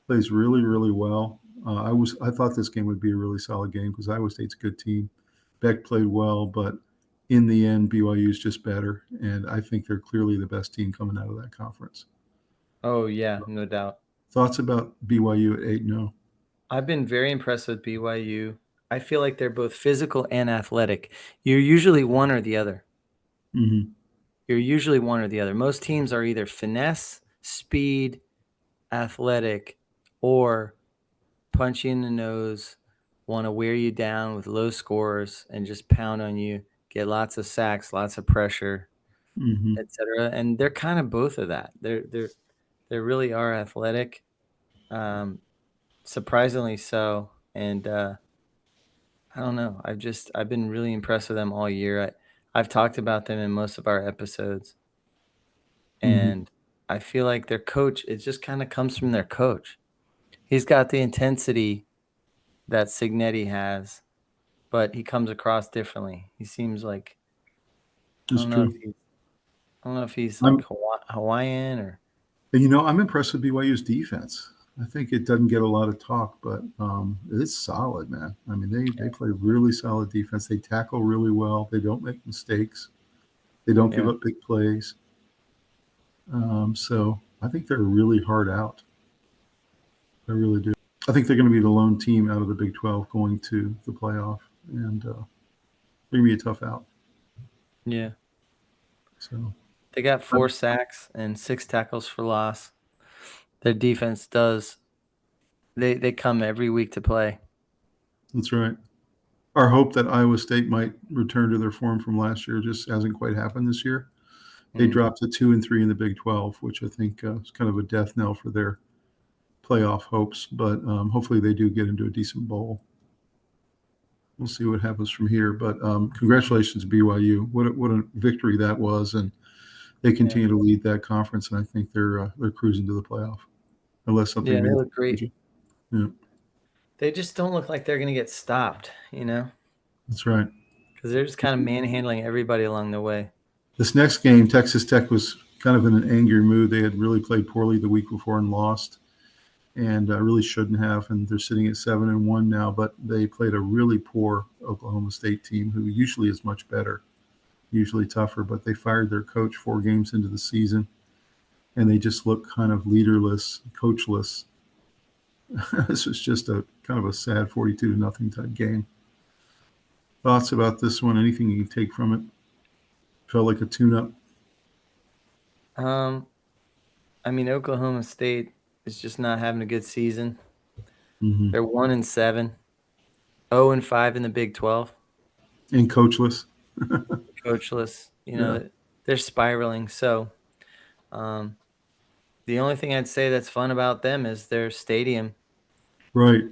plays really, really well. I thought this game would be a really solid game because Iowa State's a good team. Beck played well, but in the end, BYU is just better, and I think they're clearly the best team coming out of that conference. Oh yeah, no doubt. Thoughts about BYU at 8-0? I've been very impressed with BYU. I feel like they're both physical and athletic. You're usually one or the other. Mm-hmm. You're usually one or the other. Most teams are either finesse, speed, athletic, or punch you in the nose, want to wear you down with low scores and just pound on you, get lots of sacks, lots of pressure, Mm-hmm. etc. And they're kind of both of that. They really are athletic, um, surprisingly so. And I don't know. I've been really impressed with them all year. I've talked about them in most of our episodes, Mm-hmm. and I feel like their coach. It just kind of comes from their coach. He's got the intensity that Signetti has, but he comes across differently. He seems like I It's don't know if true. he's I don't know if he's like I'm, Hawaiian or I'm impressed with BYU's defense. I think it doesn't get a lot of talk, but it's solid, man. I mean, they play really solid defense. They tackle really well. They don't make mistakes. They don't give yeah. up big plays. So I think they're really hard out. I really do. I think they're going to be the lone team out of the Big 12 going to the playoff, and they're going to be a tough out. Yeah. So They got 4 sacks and 6 tackles for loss. Their defense does they come every week to play. that's right. Our hope that Iowa State might return to their form from last year just hasn't quite happened this year. They Mm. dropped to 2-3 in the Big 12, which I think is kind of a death knell for their playoff hopes. But hopefully they do get into a decent bowl. We'll see what happens from here. But congratulations, BYU. What a victory that was, and they Yeah. continue to lead that conference. And I think they're cruising to the playoff, unless Yeah, something they major. look great. Yeah, They just don't look like they're going to get stopped, that's right. because they're just kind of manhandling everybody along the way. This next game, Texas Tech was kind of in an angry mood. They had really played poorly the week before and lost, and really shouldn't have. And they're sitting at 7-1 now. But they played a really poor Oklahoma State team, who usually is much better, usually tougher. But they fired their coach 4 games into the season, and they just look kind of leaderless, coachless. This was just a kind of a sad 42-0 type game. Thoughts about this one? Anything you can take from it? Felt like a tune-up. Um, I mean, Oklahoma State is just not having a good season. Mm-hmm. They're 1-7. 0-5 in the Big 12, And coachless. coachless. Yeah. They're spiraling. So um, the only thing I'd say that's fun about them is their stadium. Right.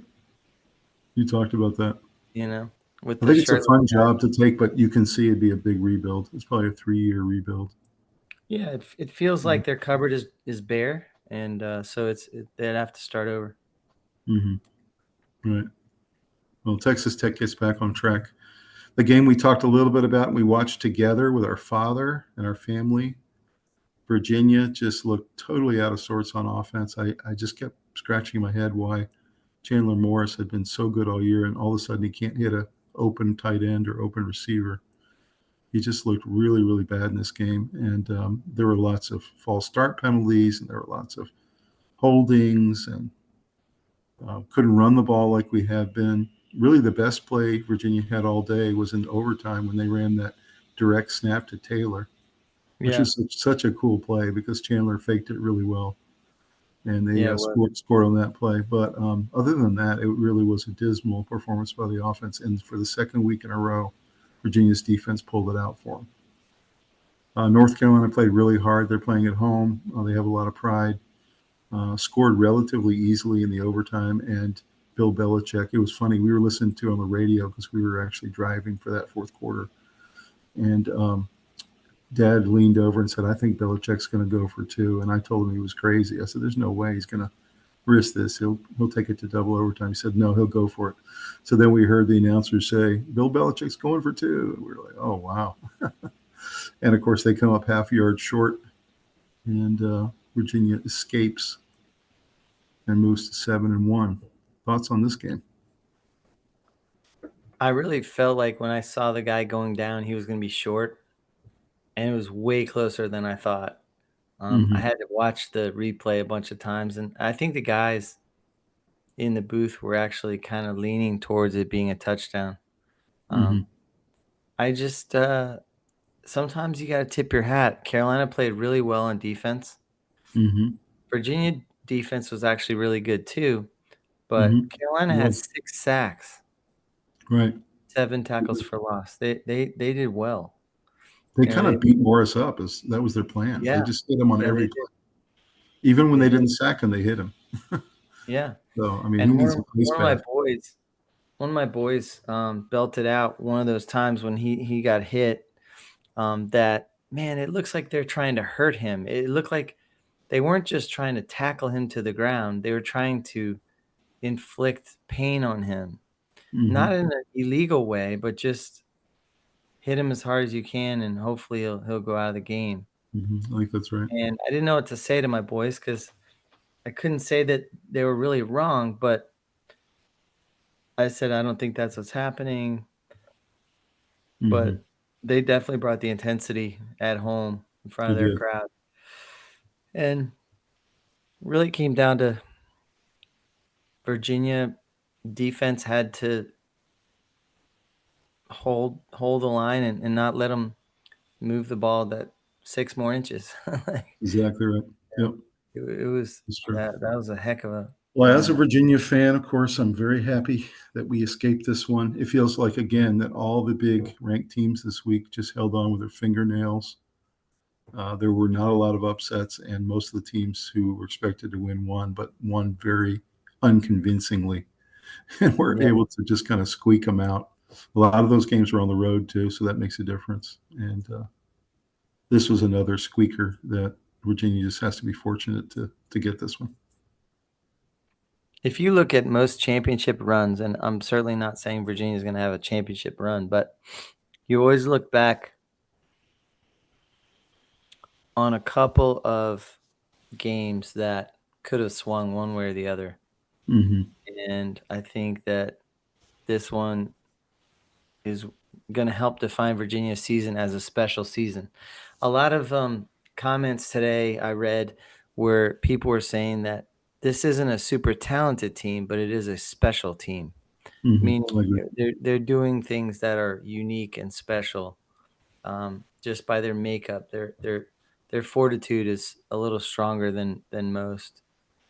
You talked about that. With I the think it's a shirtless fun guy. job to take, but you can see it'd be a big rebuild. It's probably a 3-year rebuild. Yeah, it feels Mm-hmm. like their cupboard is bare, and so they'd have to start over. Mm-hmm. Right. Well, Texas Tech gets back on track. The game we talked a little bit about, and we watched together with our father and our family. Virginia just looked totally out of sorts on offense. I just kept scratching my head why Chandler Morris had been so good all year, and all of a sudden he can't hit a open tight end or open receiver. He just looked really, really bad in this game, and there were lots of false start penalties, and there were lots of holdings, and couldn't run the ball like we have been. Really, the best play Virginia had all day was in overtime when they ran that direct snap to Taylor, which Yeah, is such a cool play because Chandler faked it really well, and they yeah, it was. scored on that play. But other than that, it really was a dismal performance by the offense. And for the second week in a row, Virginia's defense pulled it out for them. North Carolina played really hard. They're playing at home. They have a lot of pride. Scored relatively easily in the overtime. And Bill Belichick, it was funny. We were listening to on the radio because we were actually driving for that fourth quarter. And Dad leaned over and said, "I think Belichick's going to go for two." And I told him he was crazy. I said, "There's no way he's going to risk this. He'll take it to double overtime." He said, "No, he'll go for it." So then we heard the announcer say, "Bill Belichick's going for two." And we were like, "Oh wow!" And of course, they come up half yard short, and Virginia escapes and moves to 7-1. Thoughts on this game? I really felt like when I saw the guy going down, he was going to be short, and it was way closer than I thought. I Mm-hmm. had to watch the replay a bunch of times, and I think the guys in the booth were actually kind of leaning towards it being a touchdown. Mm-hmm. Um, I just sometimes you got to tip your hat. Carolina played really well on defense. Mm-hmm. Virginia defense was actually really good too, but Mm-hmm. Carolina had Was 6 sacks, right. 7 tackles for loss. They did well. They You know, kind they of beat Morris up. As that was their plan. yeah, They just hit him on yeah, they every did. play. Even when They they did. didn't sack him, they hit him. Yeah. So I mean, he And needs a ice one of my bath. boys belted out one of those times when he got hit, that, man, it looks like they're trying to hurt him. It looked like they weren't just trying to tackle him to the ground, they were trying to inflict pain on him. Mm-hmm. Not in an illegal way, but just hit him as hard as you can, and hopefully he'll go out of the game. Mm-hmm. I think that's right. And I didn't know what to say to my boys because I couldn't say that they were really wrong, but I said, "I don't think that's what's happening." Mm-hmm. But they definitely brought the intensity at home in front They of their did. crowd. And really came down to Virginia defense had to hold the line and not let them move the ball that 6 more inches. Like, Exactly right. Yep. it was That's true. that was a heck of a Well, as a win. Virginia fan, of course, I'm very happy that we escaped this one. It feels like, again, that all the big ranked teams this week just held on with their fingernails. There were not a lot of upsets, and most of the teams who were expected to win won, but won very unconvincingly. And we're Yeah. able to just kind of squeak them out. A lot of those games were on the road, too, so that makes a difference. And this was another squeaker that Virginia just has to be fortunate to get this one. If you look at most championship runs, and I'm certainly not saying Virginia's gonna have a championship run, but you always look back on a couple of games that could have swung one way or the other. Mm-hmm. And I think that this one is going to help define Virginia's season as a special season. A lot of comments today I read where people were saying that this isn't a super talented team, but it is a special team, meaning Mm-hmm. I agree. they're doing things that are unique and special, just by their makeup. Their fortitude is a little stronger than most.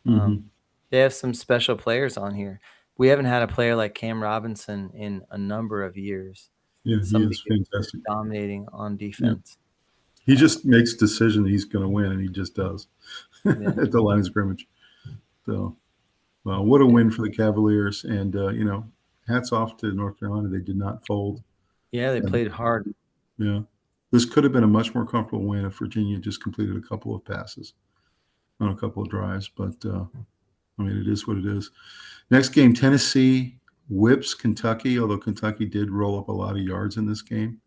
Mm-hmm. They have some special players on here. we haven't had a player like Cam Robinson in a number of years. Yeah, he Somebody is who's fantastic. dominating on Yeah. defense. He just makes decision he's going to win, and he just does Yeah. at the line of scrimmage. So, well, what a win for the Cavaliers. And, hats off to North Carolina. They did not fold. Yeah, they And, played hard. yeah, this could have been a much more comfortable win if Virginia just completed a couple of passes on a couple of drives. But, I mean, it is what it is. Next game, Tennessee whips Kentucky, although Kentucky did roll up a lot of yards in this game.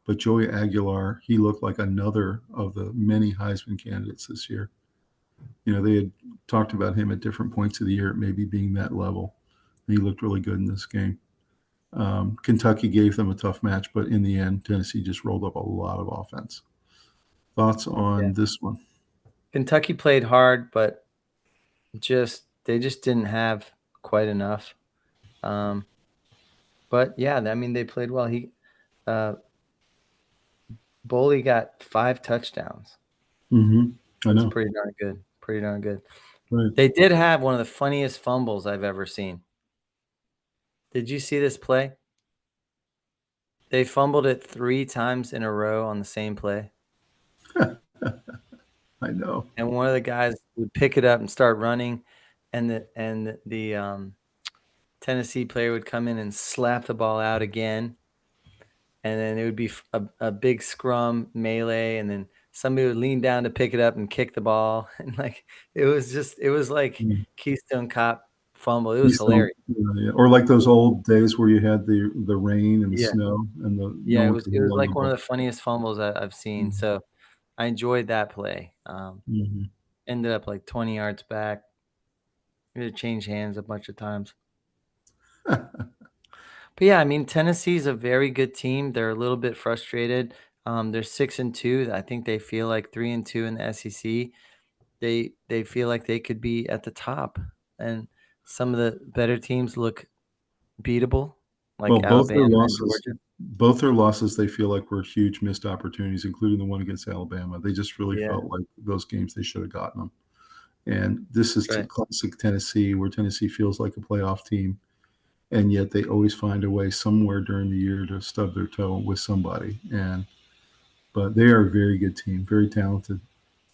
But Joey Aguilar, he looked like another of the many Heisman candidates this year. They had talked about him at different points of the year, maybe being that level. And he looked really good in this game. Kentucky gave them a tough match, but in the end, Tennessee just rolled up a lot of offense. Thoughts on this one? Kentucky played hard, but they just didn't have quite enough. But yeah, I mean, they played well. Boley got 5 touchdowns. Mm-hmm. I know. That's pretty darn good. Pretty darn good. Right. They did have one of the funniest fumbles I've ever seen. Did you see this play? They fumbled it 3 times in a row on the same play. I know. And one of the guys would pick it up and start running, and the Tennessee player would come in and slap the ball out again, and then it would be a big scrum melee, and then somebody would lean down to pick it up and kick the ball, and it was like Keystone Cop fumble. It was hilarious. Yeah. Or like those old days where you had the rain and the snow and it was like one of the funniest fumbles I've seen. So I enjoyed that play. Ended up like 20 yards back. It changed hands a bunch of times. But yeah, I mean, Tennessee's a very good team. They're a little bit frustrated. They're 6-2. I think they feel like 3-2 in the SEC. They feel like they could be at the top, and some of the better teams look beatable, like Alabama and Georgia. Both their losses, they feel like were huge missed opportunities, including the one against Alabama. They just really felt like those games they should have gotten them. And this is classic Tennessee, where Tennessee feels like a playoff team, and yet they always find a way somewhere during the year to stub their toe with somebody. But they are a very good team, very talented.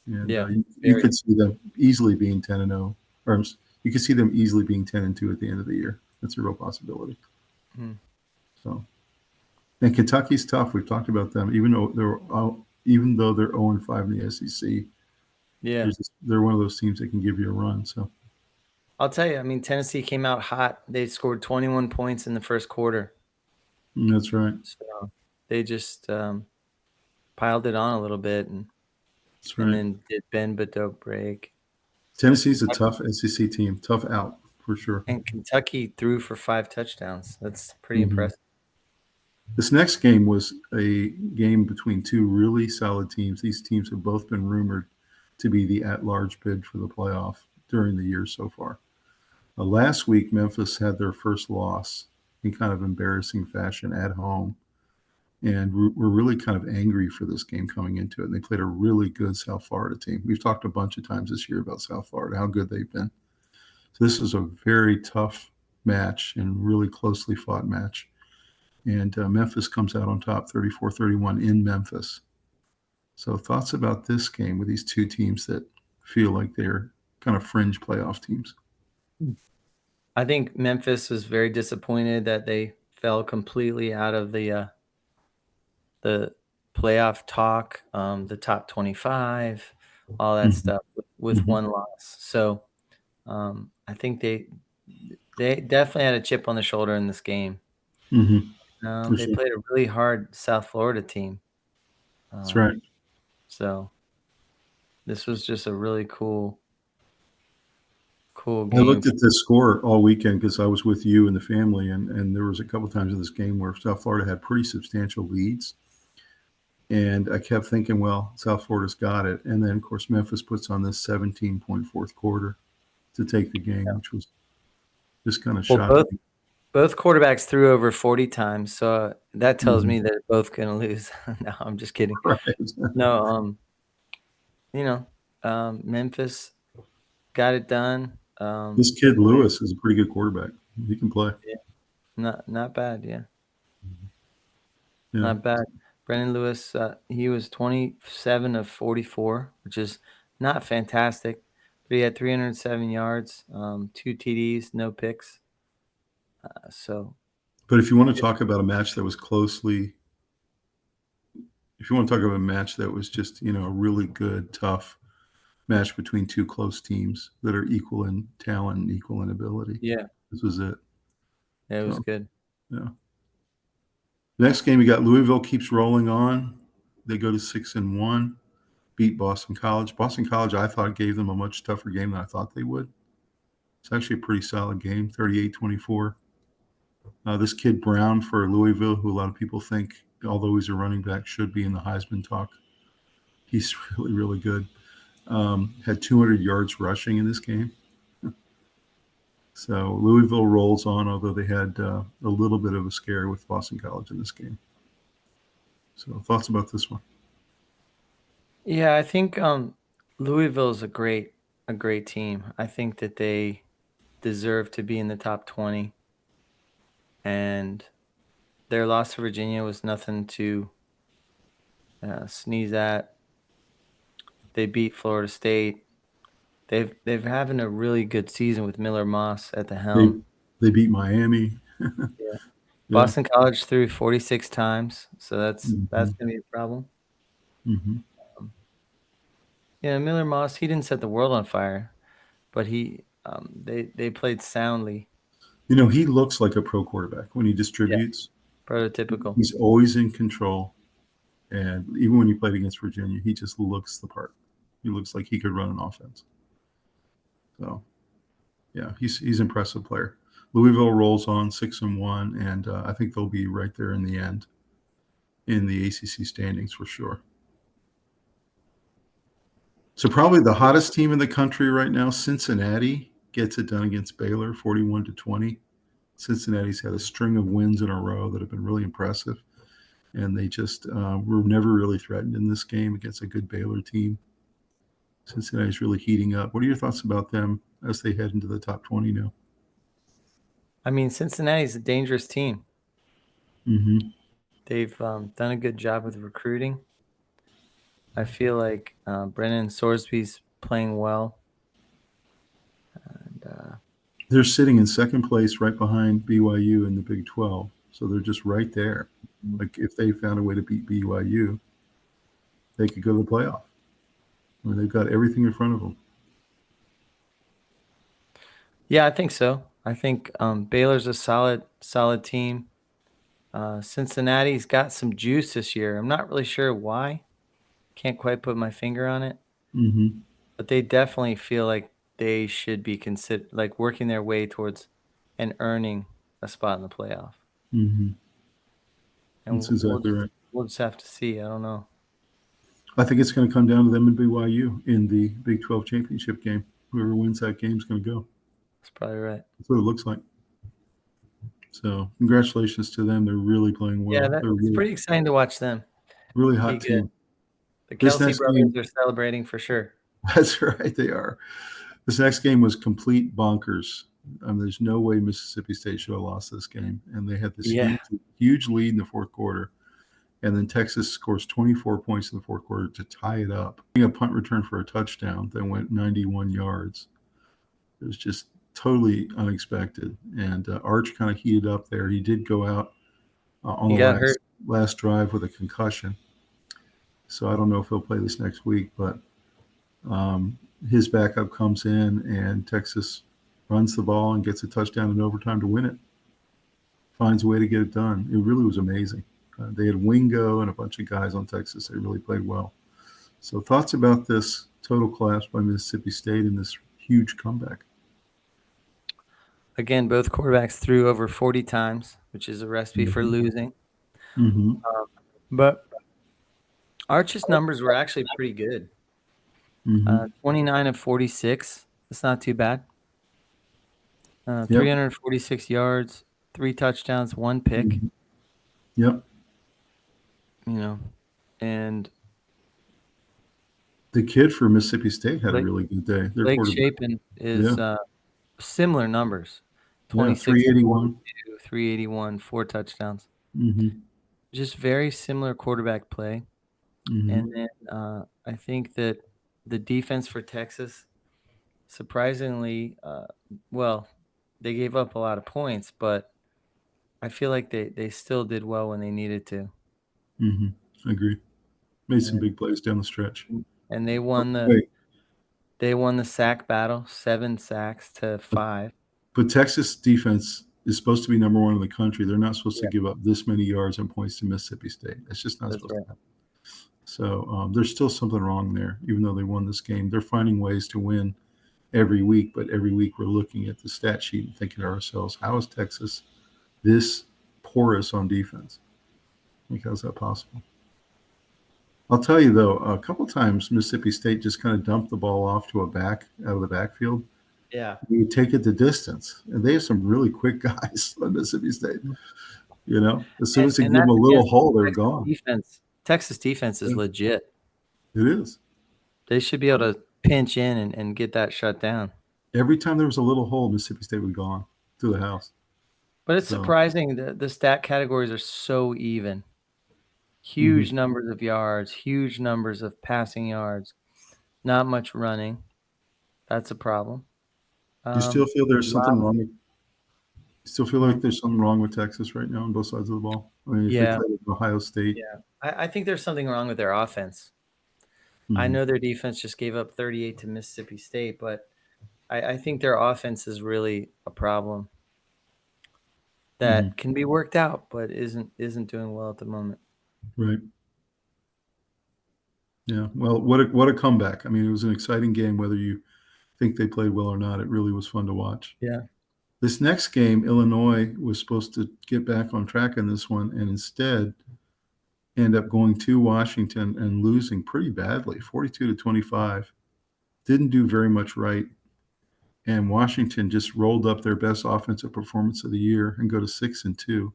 And you could see them easily being 10-0, or you could see them easily being 10-2 at the end of the year. That's a real possibility. So, and Kentucky's tough. We've talked about them, even though they're 0-5 in the SEC. Yeah, they're one of those teams that can give you a run. So, I'll tell you, I mean, Tennessee came out hot. They scored 21 points in the first quarter. That's right. So they just piled it on a little bit, and then did bend but don't break. Tennessee's a tough SEC team, tough out for sure. And Kentucky threw for 5 touchdowns. That's pretty impressive. This next game was a game between 2 really solid teams. These teams have both been rumored to be the at-large bid for the playoff during the year so far. Last week, Memphis had their first loss in kind of embarrassing fashion at home. And we're really kind of angry for this game coming into it. And they played a really good South Florida team. We've talked a bunch of times this year about South Florida, how good they've been. So this is a very tough match and really closely fought match. And Memphis comes out on top 34-31 in Memphis. So thoughts about this game with these 2 teams that feel like they're kind of fringe playoff teams? I think Memphis was very disappointed that they fell completely out of the playoff talk, the top 25, all that stuff with one loss. So I think they definitely had a chip on the shoulder in this game. They played a really hard South Florida team. That's right. So this was just a really cool game. I looked at the score all weekend because I was with you and the family, and there was a couple times in this game where South Florida had pretty substantial leads. And I kept thinking, well, South Florida's got it. And then, of course, Memphis puts on this 17-point fourth quarter to take the game, which was just kind of shocking. Both quarterbacks threw over 40 times, so that tells me that they're both going to lose. No, I'm just kidding. Right. No, Memphis got it done. This kid Lewis is a pretty good quarterback. He can play. Yeah. Not bad. Yeah, Yeah. not bad. Brendan Lewis, he was 27 of 44, which is not fantastic, but he had 307 yards, 2 TDs, no picks. So But if you want to talk about a match that was closely, if you want to talk about a match that was just, a really good, tough match between two close teams that are equal in talent and equal in ability, yeah, this was it. it was So, good. yeah. Next game, you got Louisville keeps rolling on. They go to 6-1, beat Boston College. Boston College, I thought, gave them a much tougher game than I thought they would. It's actually a pretty solid game, 38-24. This kid Brown for Louisville, who a lot of people think, although he's a running back, should be in the Heisman talk. He's really, really good. Had 200 yards rushing in this game. So Louisville rolls on, although they had a little bit of a scare with Boston College in this game. So thoughts about this one? Yeah, I think Louisville is a great team. I think that they deserve to be in the top 20, and their loss to Virginia was nothing to sneeze at. They beat Florida State. They've having a really good season with Miller Moss at the They helm. they beat Miami. Yeah. Yeah. Boston College threw 46 times, so that's Mm-hmm. gonna be a problem. Mm-hmm. Um, yeah, Miller Moss, he didn't set the world on fire, but they played soundly. He looks like a pro quarterback when he Yeah, distributes. prototypical. He's always in control. And even when he played against Virginia, he just looks the part. He looks like he could run an offense. So, yeah, he's an impressive player. Louisville rolls on 6-1, and I think they'll be right there in the end in the ACC standings for sure. So probably the hottest team in the country right now, Cincinnati, gets it done against Baylor, 41-20. Cincinnati's had a string of wins in a row that have been really impressive, and they just were never really threatened in this game against a good Baylor team. Cincinnati's really heating up. What are your thoughts about them as they head into the top 20 now? I mean, Cincinnati's a dangerous team. Mm-hmm. They've done a good job with recruiting. I feel like Brennan Sorsby's playing well, and They're sitting in second place right behind BYU in the Big 12. So they're just right there. Like if they found a way to beat BYU, they could go to the playoff. I mean, they've got everything in front of them. yeah, I think so. I think Baylor's a solid team. Cincinnati's got some juice this year. I'm not really sure why. Can't quite put my finger on it, Mm-hmm. but they definitely feel like they should be considered like working their way towards and earning a spot in the playoff. Mm-hmm. And That's exactly right. we'll just have to see. I don't know. I think it's going to come down to them and BYU in the Big 12 championship game. Whoever wins that game is going to go. That's probably right. That's what it looks like. So congratulations to them. They're really playing Yeah, well. They're it's really, pretty exciting to watch them. really Be hot good. team. The This Kelsey next brothers game, are celebrating for sure. that's right, they are. This next game was complete bonkers. There's no way Mississippi State should have lost this game, and they had this Yeah. huge lead in the fourth quarter, and then Texas scores 24 points in the fourth quarter to tie it up. A punt return for a touchdown that went 91 yards. It was just totally unexpected, and Arch kind of heated up there. He did go out on He the got last hurt. last drive with a concussion, so I don't know if he'll play this next week, but his backup comes in and Texas runs the ball and gets a touchdown in overtime to win it. Finds a way to get it done. It really was amazing. They had Wingo and a bunch of guys on Texas. They really played well. So thoughts about this total collapse by Mississippi State and this huge comeback? Again, both quarterbacks threw over 40 times, which is a recipe for Mm-hmm. losing. Mm-hmm. But Arch's numbers were actually pretty good. Mm-hmm. 29 of 46. That's not too bad. Yep. 346 yards, 3 touchdowns, 1 pick. Mm-hmm. Yep. You know, and The kid for Mississippi State had a Blake, really good day. Their Blake quarterback. Shapen is Yeah. similar numbers. Yeah, 26 to 381. 42, 381, 4 touchdowns. Mm-hmm. Just very similar quarterback play. And Mm-hmm. then I think that the defense for Texas, surprisingly, well, they gave up a lot of points, but I feel like they still did well when they needed to. Mm-hmm. I agree. Made some And big plays down the stretch. and Wait, they won the sack battle, 7 sacks to but, 5. but Texas defense is supposed to be number one in the country. They're not supposed to Yeah, give up this many yards and points to Mississippi State. That's just not that's supposed to right. happen. So there's still something wrong there, even though they won this game. They're finding ways to win every week, but every week we're looking at the stat sheet and thinking to ourselves, how is Texas this porous on defense? Like, how's that possible? I'll tell you though, a couple times Mississippi State just kind of dumped the ball off to a back out of the backfield. Yeah. You take it the distance, and they have some really quick guys on Mississippi State. Mhm. You know, as soon as they And give them that's a little against hole, they're Texas gone. defense. Texas defense is Yeah, legit. it is. They should be able to pinch in and get that shut down. Every time there was a little hole, Mississippi State would go on to the house. But it's So, surprising the stat categories are so even. mhm. Huge numbers of yards, huge numbers of passing yards, not much running. That's a problem. Do you still feel there's something Lots. wrong? Still feel Mhm. like there's something wrong with Texas right now on both sides of the ball. I mean, if they Yeah, played with Ohio State, yeah. I think there's something wrong with their offense. I hmm know their defense just gave up 38 to Mississippi State, but I think their offense is really a problem hmm that can be worked out, but isn't doing well at the moment. right, yeah. Well, what a comeback! I mean, it was an exciting game, whether you think they played well or not. It really was fun to watch. Yeah. This next game, Illinois was supposed to get back on track in this one, and instead end up going to Washington and losing pretty badly, 42-25. Didn't do very much right, and Washington just rolled up their best offensive performance of the year and go to 6-2.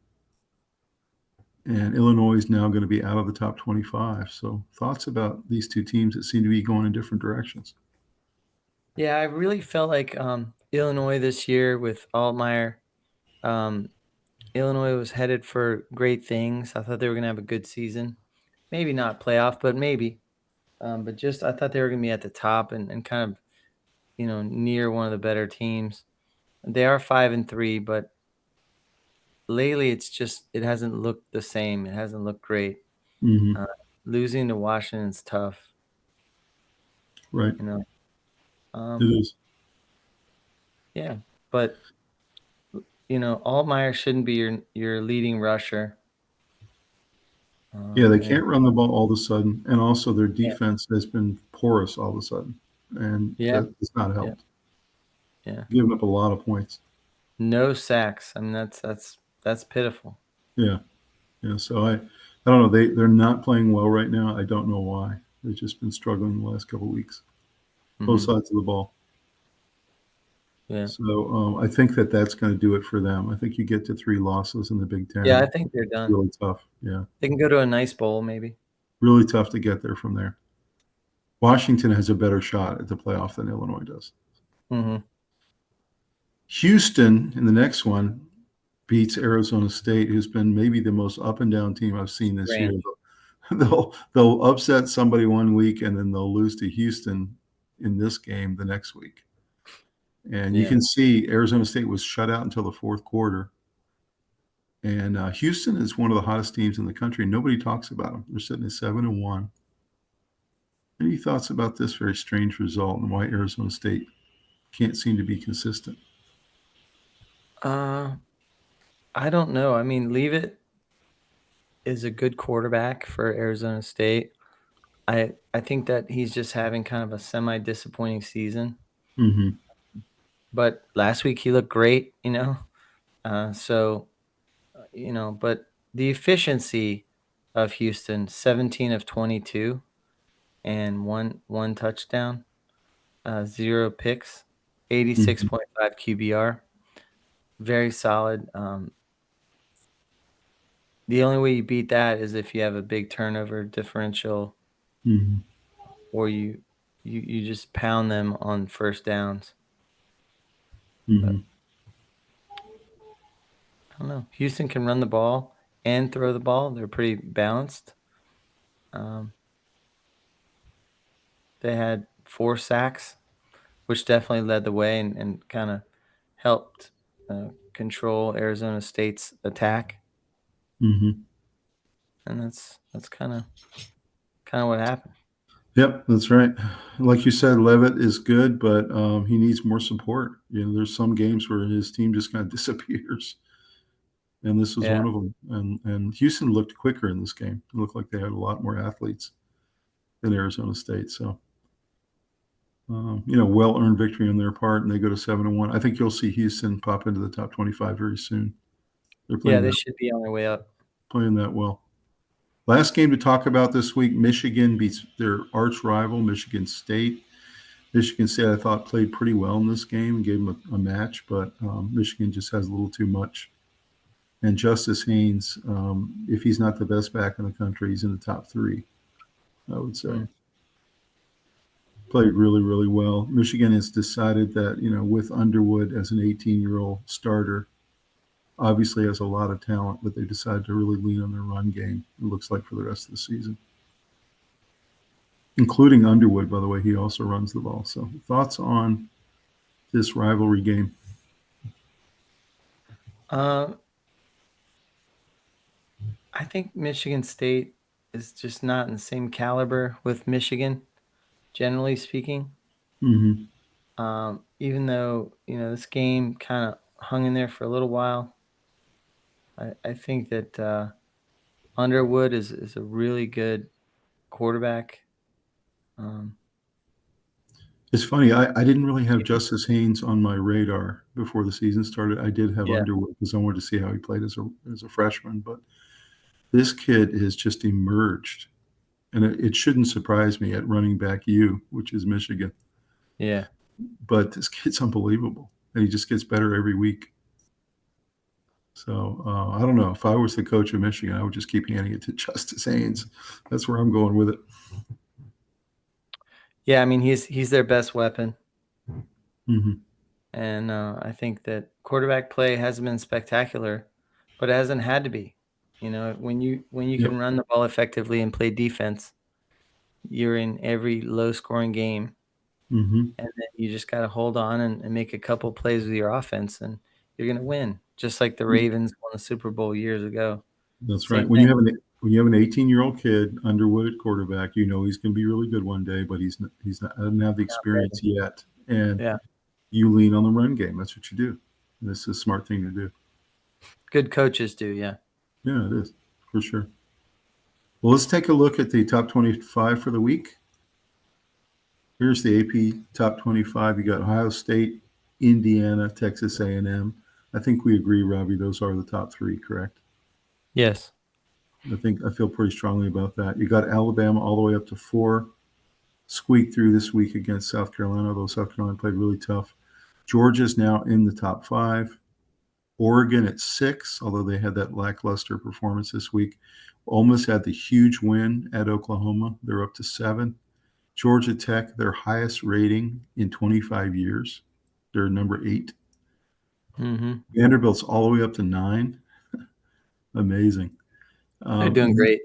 And Illinois is now going to be out of the top 25. So, thoughts about these two teams that seem to be going in different directions? Yeah, I really felt like Illinois this year with Altmaier. Um, Illinois was headed for great things. I thought they were going to have a good season. Maybe not playoff, but maybe. But just I thought they were going to be at the top and kind of near one of the better teams. They are 5-3, but lately it hasn't looked the same. It hasn't looked great. Mm-hmm. Uh, Losing to Washington's tough. Right. You know. It Um, is. yeah, but Altmaier shouldn't be your leading rusher. Yeah, they And can't run the ball all of a sudden. And also, their yeah, defense has been porous all of a sudden. And yeah, that has not yeah, helped. yeah. Giving up a lot of points. No sacks. I mean, that's pitiful. Yeah. Yeah. So, I don't know. They're not playing well right now. I don't know why. They've just been struggling the last couple of weeks, both Hmm. sides of the ball. Yeah, So I think that's going to do it for them. I think you get to 3 losses in the Big yeah. I Ten. think they're It's done. really tough. Yeah, They can go to a nice bowl, maybe. really tough to get there from there. Washington has a better shot at the playoff than Illinois does. Hmm. Houston in the next one beats Arizona State, who's been maybe the most up and down team I've seen this year. Strange. They'll upset somebody one week and then they'll lose to Houston in this game the next week. And you Yeah. can see Arizona State was shut out until the fourth quarter. And Houston is one of the hottest teams in the country. Nobody talks about them. They're sitting at 7-1. Any thoughts about this very strange result and why Arizona State can't seem to be consistent? Uh, I don't know. I mean, Leave It is a good quarterback for Arizona State. I think that he's just having kind of a semi disappointing season. Mm-hmm. But last week he looked great. But the efficiency of Houston, 17 of 22 and one touchdown, 0 picks, Mm-hmm. 86.5 QBR, very solid. The only way you beat that is if you have a big turnover differential Mm-hmm. or you just pound them on first downs. But Mm-hmm. don't know. Houston can run the ball and throw the ball. They're pretty balanced. They had 4 sacks, which definitely led the way and kind of helped control Arizona State's attack. Mm-hmm. And that's kind of what happened. Yep, that's right. Like you said, Levitt is good, but he needs more support. There's some games where his team just kind of disappears, and this was Yeah. one of them. And Houston looked quicker in this game. It looked like they had a lot more athletes than Arizona State. So, well-earned victory on their part, and they go to 7-1. I think you'll see Houston pop into the top 25 very soon. They're Yeah, they should be on their way up. playing that well. Last game to talk about this week, Michigan beats their arch rival, Michigan State. Michigan State, I thought, played pretty well in this game and gave them a match, but Michigan just has a little too much. And Justice Haynes, if he's not the best back in the country, he's in the top 3, I would say. Played really, really well. Michigan has decided that, with Underwood as an 18-year-old starter, obviously has a lot of talent, but they decided to really lean on their run game, it looks like, for the rest of the season. Including Underwood, by the way, he also runs the ball. So thoughts on this rivalry game? I think Michigan State is just not in the same caliber with Michigan, generally speaking. Mm-hmm. Even though, this game kind of hung in there for a little while, I think that Underwood is a really good quarterback. It's funny. I didn't really have Justice Haynes on my radar before the season started. I did have Yeah. Underwood because I wanted to see how he played as a freshman. But this kid has just emerged, and it shouldn't surprise me at running back U, which is Michigan. Yeah. But this kid's unbelievable, and he just gets better every week. So I don't know. If I was the coach of Michigan, I would just keep handing it to Justice Haynes. That's where I'm going with it. Yeah, I mean, he's their best weapon. Mm-hmm. And I think that quarterback play hasn't been spectacular, but it hasn't had to be. When you Yep. can run the ball effectively and play defense, you're in every low-scoring game. Mm-hmm. And then you just got to hold on and make a couple plays with your offense, and you're going to win, just like the Ravens won the Super Bowl years ago. That's right. Same When thing. you have an 18-year-old kid, Underwood at quarterback, he's going to be really good one day, but he's not, doesn't have the experience yet. And Yeah. you lean on the run game. That's what you do. And this is a smart thing to do. Good coaches do, yeah. Yeah, it is for sure. Well, let's take a look at the top 25 for the week. Here's the AP top 25. You got Ohio State, Indiana, Texas A&M. I think we agree, Robbie, those are the top 3, correct? Yes. I feel pretty strongly about that. You got Alabama all the way up to 4. Squeaked through this week against South Carolina, although South Carolina played really tough. Georgia's now in the top 5. Oregon at 6, although they had that lackluster performance this week. Almost had the huge win at Oklahoma. They're up to 7. Georgia Tech, their highest rating in 25 years. They're number 8. Mm-hmm. Vanderbilt's all the way up to 9. Amazing. They're doing great.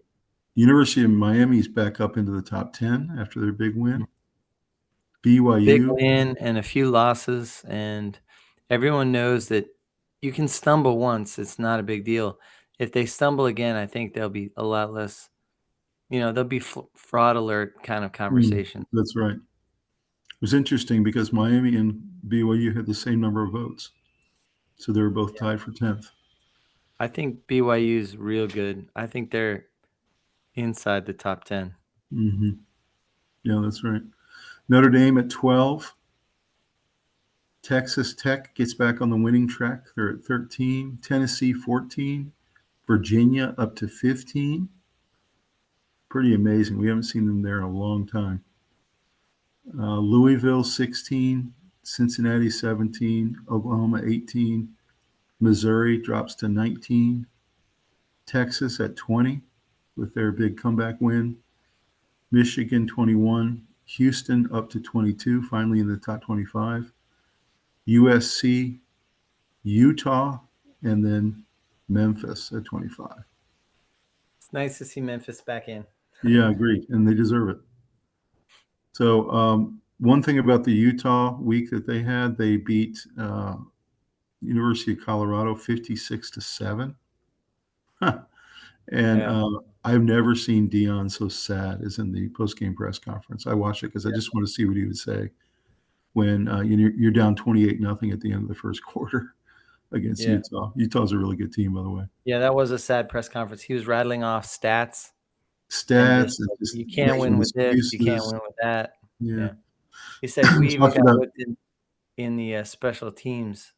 University of Miami's back up into the top 10 after their big win. BYU. Big win and a few losses, and everyone knows that you can stumble once. It's not a big deal. If they stumble again, I think they'll be a lot less, they'll be fraud alert kind of conversation. That's right. It was interesting because Miami and BYU had the same number of votes. So they were both tied for 10th. I think BYU is real good. I think they're inside the top 10. Mm-hmm. Yeah, that's right. Notre Dame at 12. Texas Tech gets back on the winning track. They're at 13. Tennessee 14. Virginia up to 15. Pretty amazing. We haven't seen them there in a long time. Louisville 16. Cincinnati 17. Oklahoma 18. Missouri drops to 19. Texas at 20 with their big comeback win. Michigan 21. Houston up to 22, finally in the top 25. USC, Utah, and then Memphis at 25. It's nice to see Memphis back in. Yeah, agreed, and they deserve it. So one thing about the Utah week that they had, they beat University of Colorado 56-7. And Yeah. I've never seen Dion so sad as in the post-game press conference. I watched it because I just want to see what he would say when you're down 28-0 at the end of the first quarter against Yeah. Utah. Utah's a really good team, by the way. Yeah, that was a sad press conference. He was rattling off stats and Stats just and like, just you can't making win with this, you can't excuses. win with that. Yeah. Yeah. He said, He "We was even talking got about whipped in the special teams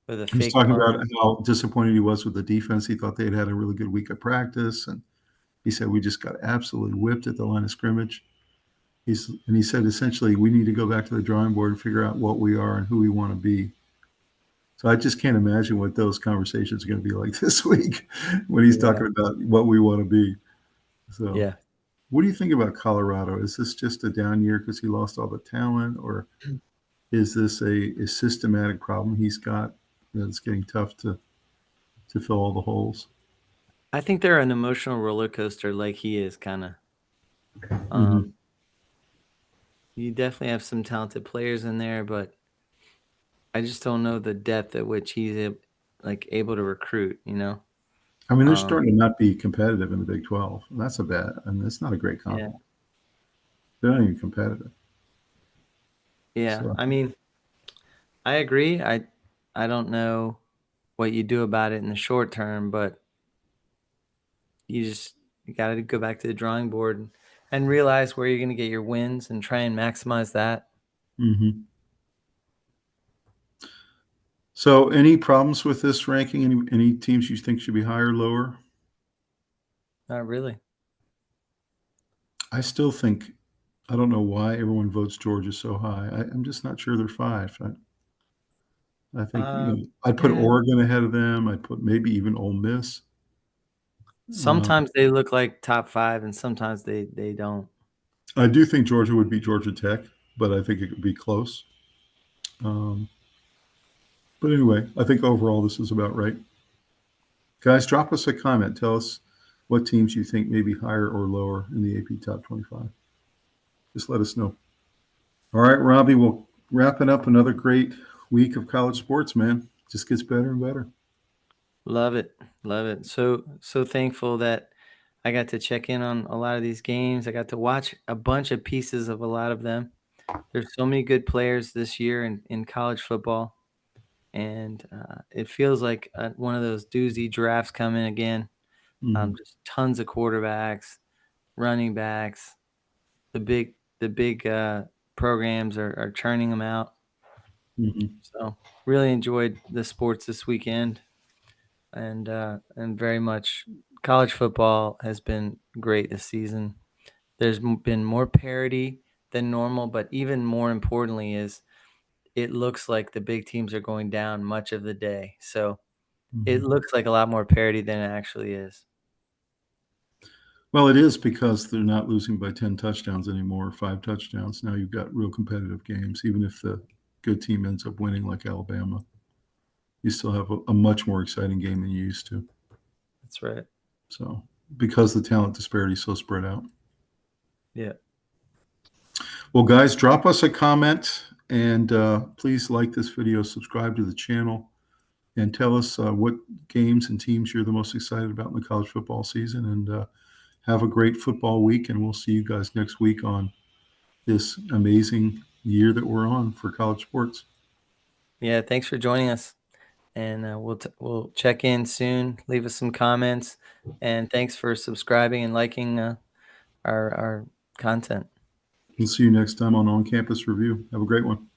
with a he was fake talking punt." about how disappointed he was with the defense. He thought they had a really good week of practice, and he said we just got absolutely whipped at the line of scrimmage. He said essentially we need to go back to the drawing board and figure out what we are and who we want to be. So I just can't imagine what those conversations are going to be like this week when he's Yeah. talking about what we want to be. So Yeah. what do you think about Colorado? Is this just a down year because he lost all the talent, or is this a systematic problem he's got that's getting tough to fill all the holes? I think they're an emotional roller coaster like he is kinda. Mhm. Um, you definitely have some talented players in there, but I just don't know the depth at which he's able to recruit, you know? I mean, they're Um, starting to not be competitive in the Big 12. And that's a bad, and that's not a great yeah. conference. They're not even competitive. Yeah. So, I mean, I agree. I don't know what you do about it in the short term, but you gotta go back to the drawing board and realize where you're gonna get your wins and try and maximize that. mhm. So, any problems with this ranking? Any teams you think should be higher, lower? Not really. I still think I don't know why everyone votes Georgia so high. I'm just not sure they're 5. I think, I'd put Yeah. Oregon ahead of them. I'd put maybe even Ole Miss. Sometimes they look like top 5 and sometimes they don't. I do think Georgia would beat Georgia Tech, but I think it could be close. Um, but anyway, I think overall this is about right. Guys, drop us a comment. Tell us what teams you think may be higher or lower in the AP Top 25. Just let us know. All right, Robbie, we'll wrap it up. Another great week of college sports, man. Just gets better and better. Love it. Love it. So thankful that I got to check in on a lot of these games. I got to watch a bunch of pieces of a lot of them. There's so many good players this year in college football, and it feels like one of those doozy drafts coming again. Mhm, Just tons of quarterbacks, running backs. The big programs are churning them out. mhm. So really enjoyed the sports this weekend, and very much college football has been great this season. There's been more parity than normal, but even more importantly is it looks like the big teams are going down much of the day. So it Mhm. looks like a lot more parity than it actually is. Well, it is because they're not losing by 10 touchdowns anymore, 5 touchdowns. Now you've got real competitive games. Even if the good team ends up winning like Alabama, you still have a much more exciting game than you used to. That's right. So, because the talent disparity is so spread out. Yeah. Well, guys, drop us a comment and please like this video, subscribe to the channel, and tell us what games and teams you're the most excited about in the college football season. And have a great football week. And we'll see you guys next week on this amazing year that we're on for college sports. Yeah. Thanks for joining us. And we'll check in soon. Leave us some comments. And thanks for subscribing and liking our content. We'll see you next time on Campus Review. Have a great one.